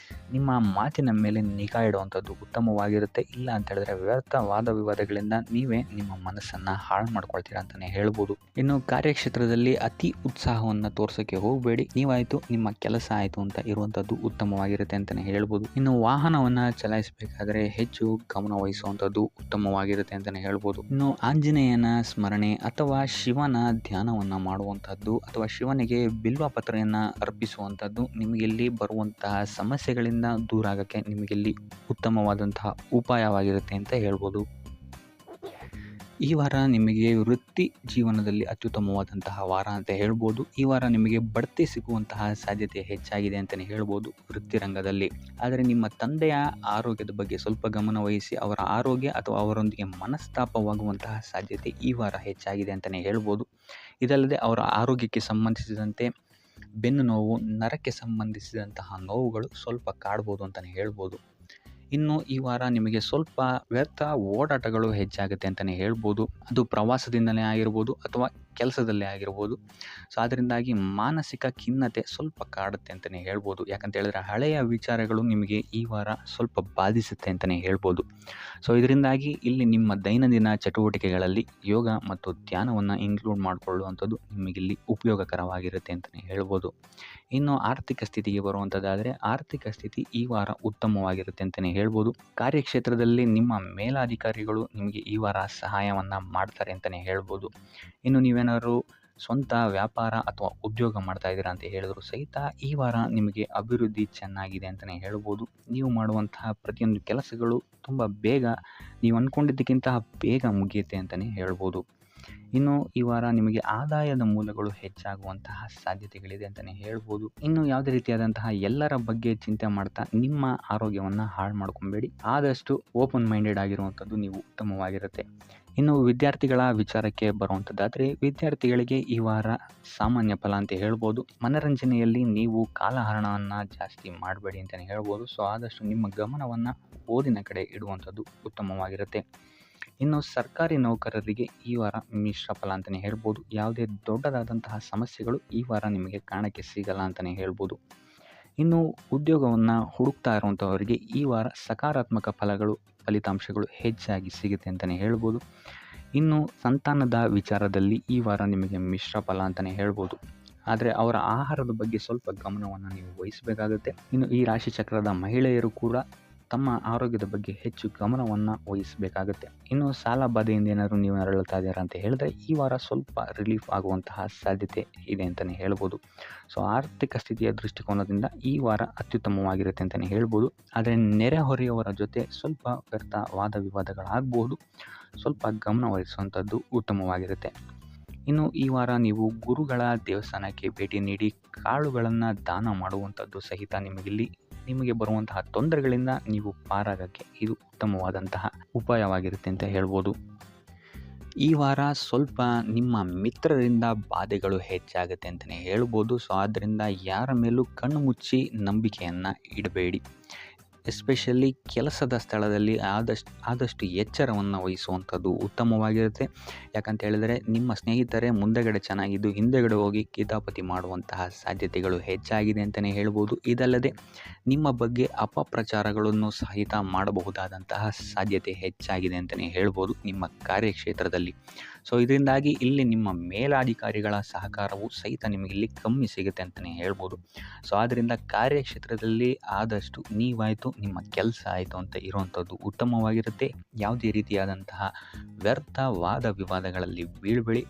ನಿಮ್ಮ ಮಾತಿನ ಮೇಲೆ ನಿಗಾ ಇಡುವಂಥದ್ದು ಉತ್ತಮವಾಗಿರುತ್ತೆ. ಇಲ್ಲ ಅಂತ ಹೇಳಿದ್ರೆ ವ್ಯರ್ಥ ವಾದ ವಿವಾದಗಳಿಂದ ನೀವೇ ನಿಮ್ಮ ಮನಸ್ಸನ್ನು ಹಾಳು ಮಾಡ್ಕೊಳ್ತೀರಾ ಅಂತಲೇ ಹೇಳ್ಬೋದು. ಇನ್ನು ಕಾರ್ಯಕ್ಷೇತ್ರದಲ್ಲಿ ಅತಿ ಉತ್ಸಾಹವನ್ನು ತೋರ್ಸೋಕ್ಕೆ ಹೋಗಬೇಡಿ. ನೀವಾಯಿತು ನಿಮ್ಮ ಕೆಲಸ ಆಯಿತು ಅಂತ ಇರುವಂಥದ್ದು ಉತ್ತಮವಾಗಿರುತ್ತೆ ಅಂತಲೇ ಹೇಳ್ಬೋದು. ಇನ್ನು ವಾಹನವನ್ನು ಚಲಾಯಿಸಬೇಕಾದ್ರೆ ಹೆಚ್ಚು ಗಮನ ವಹಿಸುವಂಥದ್ದು ಉತ್ತಮವಾಗಿರುತ್ತೆ ಅಂತಲೇ ಹೇಳ್ಬೋದು. ಇನ್ನು ಆಂಜನೇಯನ ಸ್ಮರಣೆ ಅಥವಾ ಶಿವನ ಧ್ಯಾನವನ್ನು ಮಾಡುವಂಥದ್ದು ಅಥವಾ ಶಿವನಿಗೆ ಬಿಲ್ವ ಪತ್ರೆಯನ್ನು ಅರ್ಪಿಸುವಂಥದ್ದು ನಿಮಗಿಲ್ಲಿ ಬರುವಂತಹ ಸಮಸ್ಯೆಗಳಿಂದ ದೂರ ಆಗೋಕ್ಕೆ ನಿಮಗಿಲ್ಲಿ ಉತ್ತಮವಾದಂತಹ ಉಪಾಯವಾಗಿರುತ್ತೆ ಅಂತ ಹೇಳ್ಬೋದು. ಈ ವಾರ ನಿಮಗೆ ವೃತ್ತಿ ಜೀವನದಲ್ಲಿ ಅತ್ಯುತ್ತಮವಾದಂತಹ ವಾರ ಅಂತ ಹೇಳ್ಬೋದು. ಈ ವಾರ ನಿಮಗೆ ಬಡ್ತಿ ಸಿಗುವಂತಹ ಸಾಧ್ಯತೆ ಹೆಚ್ಚಾಗಿದೆ ಅಂತಲೇ ಹೇಳ್ಬೋದು ವೃತ್ತಿ ರಂಗದಲ್ಲಿ. ಆದರೆ ನಿಮ್ಮ ತಂದೆಯ ಆರೋಗ್ಯದ ಬಗ್ಗೆ ಸ್ವಲ್ಪ ಗಮನ ವಹಿಸಿ ಅವರ ಆರೋಗ್ಯ ಅಥವಾ ಅವರೊಂದಿಗೆ ಮನಸ್ತಾಪವಾಗುವಂತಹ ಸಾಧ್ಯತೆ ಈ ವಾರ ಹೆಚ್ಚಾಗಿದೆ ಅಂತಲೇ ಹೇಳ್ಬೋದು. ಇದಲ್ಲದೆ ಅವರ ಆರೋಗ್ಯಕ್ಕೆ ಸಂಬಂಧಿಸಿದಂತೆ ಬೆನ್ನು ನೋವು, ನರಕ್ಕೆ ಸಂಬಂಧಿಸಿದಂತಹ ನೋವುಗಳು ಸ್ವಲ್ಪ ಕಾಡ್ಬೋದು ಅಂತಲೇ ಹೇಳ್ಬೋದು. ಇನ್ನು ಈ ವಾರ ನಿಮಗೆ ಸ್ವಲ್ಪ ವ್ಯರ್ಥ ಓಡಾಟಗಳು ಹೆಚ್ಚಾಗುತ್ತೆ ಅಂತಲೇ ಹೇಳ್ಬೋದು. ಅದು ಪ್ರವಾಸದಿಂದಲೇ ಆಗಿರ್ಬೋದು ಅಥವಾ ಕೆಲಸದಲ್ಲೇ ಆಗಿರ್ಬೋದು. ಸೊ ಅದರಿಂದಾಗಿ ಮಾನಸಿಕ ಖಿನ್ನತೆ ಸ್ವಲ್ಪ ಕಾಡುತ್ತೆ ಅಂತಲೇ ಹೇಳ್ಬೋದು. ಯಾಕಂತ ಹೇಳಿದ್ರೆ ಹಳೆಯ ವಿಚಾರಗಳು ನಿಮಗೆ ಈ ವಾರ ಸ್ವಲ್ಪ ಬಾಧಿಸುತ್ತೆ ಅಂತಲೇ ಹೇಳ್ಬೋದು. ಸೊ ಇದರಿಂದಾಗಿ ಇಲ್ಲಿ ನಿಮ್ಮ ದೈನಂದಿನ ಚಟುವಟಿಕೆಗಳಲ್ಲಿ ಯೋಗ ಮತ್ತು ಧ್ಯಾನವನ್ನು ಇನ್ಕ್ಲೂಡ್ ಮಾಡಿಕೊಳ್ಳುವಂಥದ್ದು ನಿಮಗಿಲ್ಲಿ ಉಪಯೋಗಕರವಾಗಿರುತ್ತೆ ಅಂತಲೇ ಹೇಳ್ಬೋದು. ಇನ್ನು ಆರ್ಥಿಕ ಸ್ಥಿತಿಗೆ ಬರುವಂಥದ್ದಾದರೆ ಆರ್ಥಿಕ ಸ್ಥಿತಿ ಈ ವಾರ ಉತ್ತಮವಾಗಿರುತ್ತೆ ಅಂತಲೇ ಹೇಳ್ಬೋದು. ಕಾರ್ಯಕ್ಷೇತ್ರದಲ್ಲಿ ನಿಮ್ಮ ಮೇಲಾಧಿಕಾರಿಗಳು ನಿಮಗೆ ಈ ವಾರ ಸಹಾಯವನ್ನು ಮಾಡ್ತಾರೆ ಅಂತಲೇ ಹೇಳ್ಬೋದು. ಇನ್ನು ನೀವೇನಾದ್ರು ಸ್ವಂತ ವ್ಯಾಪಾರ ಅಥವಾ ಉದ್ಯೋಗ ಮಾಡ್ತಾ ಇದ್ದೀರಾ ಅಂತ ಹೇಳಿದ್ರು ಸಹಿತ ಈ ವಾರ ನಿಮಗೆ ಅಭಿವೃದ್ಧಿ ಚೆನ್ನಾಗಿದೆ ಅಂತಲೇ ಹೇಳ್ಬೋದು. ನೀವು ಮಾಡುವಂತಹ ಪ್ರತಿಯೊಂದು ಕೆಲಸಗಳು ತುಂಬ ಬೇಗ ನೀವು ಅಂದ್ಕೊಂಡಿದ್ದಕ್ಕಿಂತ ಬೇಗ ಮುಗಿಯುತ್ತೆ ಅಂತಲೇ ಹೇಳ್ಬೋದು. ಇನ್ನು ಈ ವಾರ ನಿಮಗೆ ಆದಾಯದ ಮೂಲಗಳು ಹೆಚ್ಚಾಗುವಂತಹ ಸಾಧ್ಯತೆಗಳಿದೆ ಅಂತಲೇ ಹೇಳ್ಬೋದು. ಇನ್ನು ಯಾವುದೇ ರೀತಿಯಾದಂತಹ ಎಲ್ಲರ ಬಗ್ಗೆ ಚಿಂತೆ ಮಾಡ್ತಾ ನಿಮ್ಮ ಆರೋಗ್ಯವನ್ನು ಹಾಳು ಮಾಡ್ಕೊಬೇಡಿ. ಆದಷ್ಟು ಓಪನ್ ಮೈಂಡೆಡ್ ಆಗಿರುವಂಥದ್ದು ನೀವು ಉತ್ತಮವಾಗಿರುತ್ತೆ. ಇನ್ನು ವಿದ್ಯಾರ್ಥಿಗಳ ವಿಚಾರಕ್ಕೆ ಬರುವಂಥದ್ದಾದರೆ ವಿದ್ಯಾರ್ಥಿಗಳಿಗೆ ಈ ವಾರ ಸಾಮಾನ್ಯ ಫಲ ಅಂತ ಹೇಳ್ಬೋದು. ಮನರಂಜನೆಯಲ್ಲಿ ನೀವು ಕಾಲಹರಣವನ್ನು ಜಾಸ್ತಿ ಮಾಡಬೇಡಿ ಅಂತಲೇ ಹೇಳ್ಬೋದು. ಸೊ ಆದಷ್ಟು ನಿಮ್ಮ ಗಮನವನ್ನು ಓದಿನ ಕಡೆ ಇಡುವಂಥದ್ದು ಉತ್ತಮವಾಗಿರುತ್ತೆ. ಇನ್ನು ಸರ್ಕಾರಿ ನೌಕರರಿಗೆ ಈ ವಾರ ಮಿಶ್ರ ಫಲ ಅಂತಲೇ ಹೇಳ್ಬೋದು. ಯಾವುದೇ ದೊಡ್ಡದಾದಂತಹ ಸಮಸ್ಯೆಗಳು ಈ ವಾರ ನಿಮಗೆ ಕಾಣಕ್ಕೆ ಸಿಗಲ್ಲ ಅಂತಲೇ ಹೇಳ್ಬೋದು. ಇನ್ನು ಉದ್ಯೋಗವನ್ನು ಹುಡುಕ್ತಾ ಇರುವಂಥವರಿಗೆ ಈ ವಾರ ಸಕಾರಾತ್ಮಕ ಫಲಿತಾಂಶಗಳು ಹೆಚ್ಚಾಗಿ ಸಿಗುತ್ತೆ ಅಂತಲೇ ಹೇಳ್ಬೋದು. ಇನ್ನು ಸಂತಾನದ ವಿಚಾರದಲ್ಲಿ ಈ ವಾರ ನಿಮಗೆ ಮಿಶ್ರ ಫಲ ಅಂತಲೇ ಹೇಳ್ಬೋದು. ಆದರೆ ಅವರ ಆಹಾರದ ಬಗ್ಗೆ ಸ್ವಲ್ಪ ಗಮನವನ್ನು ನೀವು ವಹಿಸಬೇಕಾಗುತ್ತೆ. ಇನ್ನು ಈ ರಾಶಿ ಚಕ್ರದ ಮಹಿಳೆಯರು ಕೂಡ ತಮ್ಮ ಆರೋಗ್ಯದ ಬಗ್ಗೆ ಹೆಚ್ಚು ಗಮನವನ್ನು ವಹಿಸಬೇಕಾಗುತ್ತೆ. ಇನ್ನು ಸಾಲ ಬಾಧೆಯಿಂದ ಏನಾದರೂ ನೀವು ನರಳುತ್ತಾ ಇದ್ದೀರಾ ಅಂತ ಹೇಳಿದ್ರೆ ಈ ವಾರ ಸ್ವಲ್ಪ ರಿಲೀಫ್ ಆಗುವಂತಹ ಸಾಧ್ಯತೆ ಇದೆ ಅಂತಲೇ ಹೇಳ್ಬೋದು. ಸೊ ಆರ್ಥಿಕ ಸ್ಥಿತಿಯ ದೃಷ್ಟಿಕೋನದಿಂದ ಈ ವಾರ ಅತ್ಯುತ್ತಮವಾಗಿರುತ್ತೆ ಅಂತಲೇ ಹೇಳ್ಬೋದು. ಆದರೆ ನೆರೆಹೊರೆಯವರ ಜೊತೆ ಸ್ವಲ್ಪ ವ್ಯರ್ಥ ವಾದ ವಿವಾದಗಳಾಗಬಹುದು. ಸ್ವಲ್ಪ ಗಮನ ವಹಿಸುವಂಥದ್ದು ಉತ್ತಮವಾಗಿರುತ್ತೆ. ಇನ್ನು ಈ ವಾರ ನೀವು ಗುರುಗಳ ದೇವಸ್ಥಾನಕ್ಕೆ ಭೇಟಿ ನೀಡಿ ಕಾಳುಗಳನ್ನು ದಾನ ಮಾಡುವಂಥದ್ದು ಸಹಿತ ನಿಮಗೆ ಬರುವಂತಹ ತೊಂದರೆಗಳಿಂದ ನೀವು ಪಾರಾಗಕ್ಕೆ ಇದು ಉತ್ತಮವಾದಂತಹ ಉಪಾಯವಾಗಿರುತ್ತೆ ಅಂತ ಹೇಳ್ಬೋದು. ಈ ವಾರ ಸ್ವಲ್ಪ ನಿಮ್ಮ ಮಿತ್ರರಿಂದ ಬಾಧೆಗಳು ಹೆಚ್ಚಾಗುತ್ತೆ ಅಂತಲೇ ಹೇಳ್ಬೋದು. ಸೊ ಆದ್ದರಿಂದ ಯಾರ ಮೇಲೂ ಕಣ್ಣು ಮುಚ್ಚಿ ನಂಬಿಕೆಯನ್ನು ಇಡಬೇಡಿ. ಎಸ್ಪೆಷಲಿ ಕೆಲಸದ ಸ್ಥಳದಲ್ಲಿ ಆದಷ್ಟು ಎಚ್ಚರವನ್ನು ವಹಿಸುವಂಥದ್ದು ಉತ್ತಮವಾಗಿರುತ್ತೆ. ಯಾಕಂತ ಹೇಳಿದರೆ ನಿಮ್ಮ ಸ್ನೇಹಿತರೇ ಮುಂದೆಗಡೆ ಚೆನ್ನಾಗಿದ್ದು ಹಿಂದೆಗಡೆ ಹೋಗಿ ಕಿತಾಪತಿ ಮಾಡುವಂತಹ ಸಾಧ್ಯತೆಗಳು ಹೆಚ್ಚಾಗಿದೆ ಅಂತಲೇ ಹೇಳ್ಬೋದು. ಇದಲ್ಲದೆ ನಿಮ್ಮ ಬಗ್ಗೆ ಅಪಪ್ರಚಾರಗಳನ್ನು ಸಹಿತ ಮಾಡಬಹುದಾದಂತಹ ಸಾಧ್ಯತೆ ಹೆಚ್ಚಾಗಿದೆ ಅಂತಲೇ ಹೇಳ್ಬೋದು ನಿಮ್ಮ ಕಾರ್ಯಕ್ಷೇತ್ರದಲ್ಲಿ. ಸೊ ಇದರಿಂದಾಗಿ ಇಲ್ಲಿ ನಿಮ್ಮ ಮೇಲಾಧಿಕಾರಿಗಳ ಸಹಕಾರವು ಸಹಿತ ನಿಮಗೆ ಇಲ್ಲಿ ಕಮ್ಮಿ ಸಿಗುತ್ತೆ ಅಂತಲೇ ಹೇಳ್ಬೋದು. ಸೊ ಆದ್ದರಿಂದ ಕಾರ್ಯಕ್ಷೇತ್ರದಲ್ಲಿ ಆದಷ್ಟು ನೀವಾಯಿತು ನಿಮ್ಮ ಕೆಲಸ ಆಯಿತು ಅಂತ ಇರುವಂಥದ್ದು ಉತ್ತಮವಾಗಿರುತ್ತೆ. ಯಾವುದೇ ರೀತಿಯಾದಂತಹ ವ್ಯರ್ಥ ವಾದ ವಿವಾದಗಳಲ್ಲಿ ಬೀಳ್ಬೇಡಿ.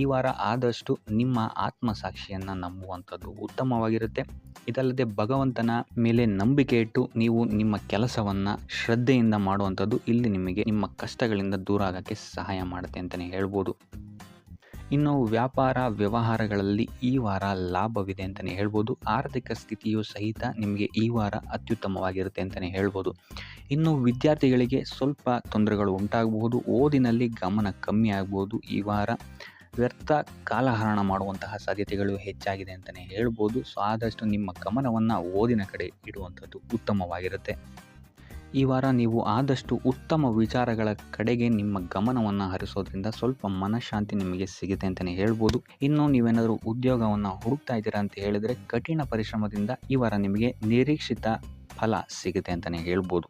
ಈ ವಾರ ಆದಷ್ಟು ನಿಮ್ಮ ಆತ್ಮಸಾಕ್ಷಿಯನ್ನು ನಂಬುವಂಥದ್ದು ಉತ್ತಮವಾಗಿರುತ್ತೆ. ಇದಲ್ಲದೆ ಭಗವಂತನ ಮೇಲೆ ನಂಬಿಕೆ ಇಟ್ಟು ನೀವು ನಿಮ್ಮ ಕೆಲಸವನ್ನು ಶ್ರದ್ಧೆಯಿಂದ ಮಾಡುವಂಥದ್ದು ಇಲ್ಲಿ ನಿಮಗೆ ನಿಮ್ಮ ಕಷ್ಟಗಳಿಂದ ದೂರ ಆಗೋಕ್ಕೆ ಸಹಾಯ ಮಾಡುತ್ತೆ ಅಂತಲೇ ಹೇಳ್ಬೋದು. ಇನ್ನು ವ್ಯಾಪಾರ ವ್ಯವಹಾರಗಳಲ್ಲಿ ಈ ವಾರ ಲಾಭವಿದೆ ಅಂತಲೇ ಹೇಳ್ಬೋದು. ಆರ್ಥಿಕ ಸ್ಥಿತಿಯು ಸಹಿತ ನಿಮಗೆ ಈ ವಾರ ಅತ್ಯುತ್ತಮವಾಗಿರುತ್ತೆ ಅಂತಲೇ ಹೇಳ್ಬೋದು. ಇನ್ನು ವಿದ್ಯಾರ್ಥಿಗಳಿಗೆ ಸ್ವಲ್ಪ ತೊಂದರೆಗಳು ಉಂಟಾಗಬಹುದು. ಓದಿನಲ್ಲಿ ಗಮನ ಕಮ್ಮಿ ಆಗ್ಬೋದು. ಈ ವಾರ ವ್ಯರ್ಥ ಕಾಲಹರಣ ಮಾಡುವಂತಹ ಸಾಧ್ಯತೆಗಳು ಹೆಚ್ಚಾಗಿದೆ ಅಂತಲೇ ಹೇಳ್ಬೋದು. ಸೊ ಆದಷ್ಟು ನಿಮ್ಮ ಗಮನವನ್ನು ಓದಿನ ಕಡೆ ಇಡುವಂಥದ್ದು ಉತ್ತಮವಾಗಿರುತ್ತೆ. ಈ ವಾರ ನೀವು ಆದಷ್ಟು ಉತ್ತಮ ವಿಚಾರಗಳ ಕಡೆಗೆ ನಿಮ್ಮ ಗಮನವನ್ನು ಹರಿಸೋದ್ರಿಂದ ಸ್ವಲ್ಪ ಮನಃಶಾಂತಿ ನಿಮಗೆ ಸಿಗುತ್ತೆ ಅಂತಲೇ ಹೇಳ್ಬೋದು. ಇನ್ನು ನೀವೇನಾದರೂ ಉದ್ಯೋಗವನ್ನು ಹುಡುಕ್ತಾ ಇದ್ದೀರಾ ಅಂತ ಹೇಳಿದರೆ ಕಠಿಣ ಪರಿಶ್ರಮದಿಂದ ಈ ವಾರ ನಿಮಗೆ ನಿರೀಕ್ಷಿತ ಫಲ ಸಿಗುತ್ತೆ ಅಂತಲೇ ಹೇಳ್ಬೋದು.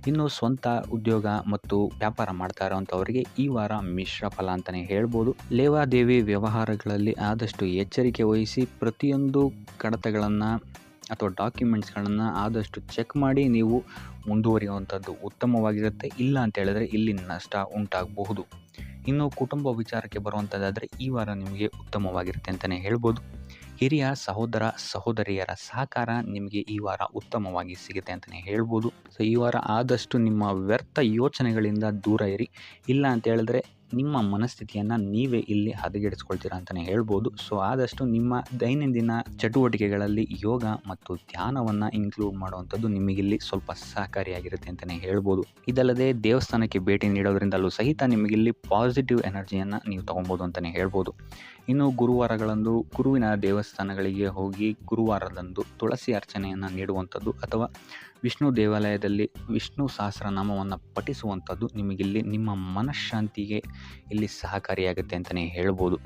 ಇನ್ನು ಸ್ವಂತ ಉದ್ಯೋಗ ಮತ್ತು ವ್ಯಾಪಾರ ಮಾಡ್ತಾ ಇರೋವಂಥವರಿಗೆ ಈ ವಾರ ಮಿಶ್ರ ಫಲ ಅಂತಲೇ ಹೇಳ್ಬೋದು. ಲೇವಾದೇವಿ ವ್ಯವಹಾರಗಳಲ್ಲಿ ಆದಷ್ಟು ಎಚ್ಚರಿಕೆ ವಹಿಸಿ ಪ್ರತಿಯೊಂದು ಕಡತಗಳನ್ನು ಅಥವಾ ಡಾಕ್ಯುಮೆಂಟ್ಸ್ಗಳನ್ನು ಆದಷ್ಟು ಚೆಕ್ ಮಾಡಿ ನೀವು ಮುಂದುವರಿಯುವಂಥದ್ದು ಉತ್ತಮವಾಗಿರುತ್ತೆ. ಇಲ್ಲ ಅಂತ ಹೇಳಿದ್ರೆ ಇಲ್ಲಿ ನಷ್ಟ ಉಂಟಾಗಬಹುದು. ಇನ್ನು ಕುಟುಂಬ ವಿಚಾರಕ್ಕೆ ಬರುವಂಥದ್ದಾದರೆ ಈ ವಾರ ನಿಮಗೆ ಉತ್ತಮವಾಗಿರುತ್ತೆ ಅಂತಲೇ ಹೇಳ್ಬೋದು. ಹಿರಿಯ ಸಹೋದರ ಸಹೋದರಿಯರ ಸಹಕಾರ ನಿಮಗೆ ಈ ವಾರ ಉತ್ತಮವಾಗಿ ಸಿಗುತ್ತೆ ಅಂತಲೇ ಹೇಳ್ಬೋದು. ಸೊ ಈ ವಾರ ಆದಷ್ಟು ನಿಮ್ಮ ವ್ಯರ್ಥ ಯೋಚನೆಗಳಿಂದ ದೂರ ಇರಿ. ಇಲ್ಲ ಅಂತ ಹೇಳಿದ್ರೆ ನಿಮ್ಮ ಮನಸ್ಥಿತಿಯನ್ನು ನೀವೇ ಇಲ್ಲಿ ಹದಗೆಡಿಸ್ಕೊಳ್ತೀರಾ ಅಂತಲೇ ಹೇಳ್ಬೋದು. ಸೊ ಆದಷ್ಟು ನಿಮ್ಮ ದೈನಂದಿನ ಚಟುವಟಿಕೆಗಳಲ್ಲಿ ಯೋಗ ಮತ್ತು ಧ್ಯಾನವನ್ನು ಇನ್ಕ್ಲೂಡ್ ಮಾಡುವಂಥದ್ದು ನಿಮಗಿಲ್ಲಿ ಸ್ವಲ್ಪ ಸಹಕಾರಿಯಾಗಿರುತ್ತೆ ಅಂತಲೇ ಹೇಳ್ಬೋದು. ಇದಲ್ಲದೆ ದೇವಸ್ಥಾನಕ್ಕೆ ಭೇಟಿ ನೀಡೋದ್ರಿಂದಲೂ ಸಹಿತ ನಿಮಗಿಲ್ಲಿ ಪಾಸಿಟಿವ್ ಎನರ್ಜಿಯನ್ನು ನೀವು ತೊಗೊಬೋದು ಅಂತಲೇ ಹೇಳ್ಬೋದು. ಇನ್ನು ಗುರುವಾರಗಳಂದು ಗುರುವಿನ ದೇವಸ್ಥಾನಗಳಿಗೆ ಹೋಗಿ ಗುರುವಾರದಂದು ತುಳಸಿ ಅರ್ಚನೆಯನ್ನು ನೀಡುವಂಥದ್ದು ಅಥವಾ ವಿಷ್ಣು ದೇವಾಲಯದಲ್ಲಿ ವಿಷ್ಣು ಸಹಸ್ರನಾಮವನ್ನು ಪಠಿಸುವಂಥದ್ದು ನಿಮಗಿಲ್ಲಿ ನಿಮ್ಮ ಮನಃಶಾಂತಿಗೆ ಇಲ್ಲಿ ಸಹಕಾರಿಯಾಗುತ್ತೆ ಅಂತಲೇ ಹೇಳ್ಬೋದು.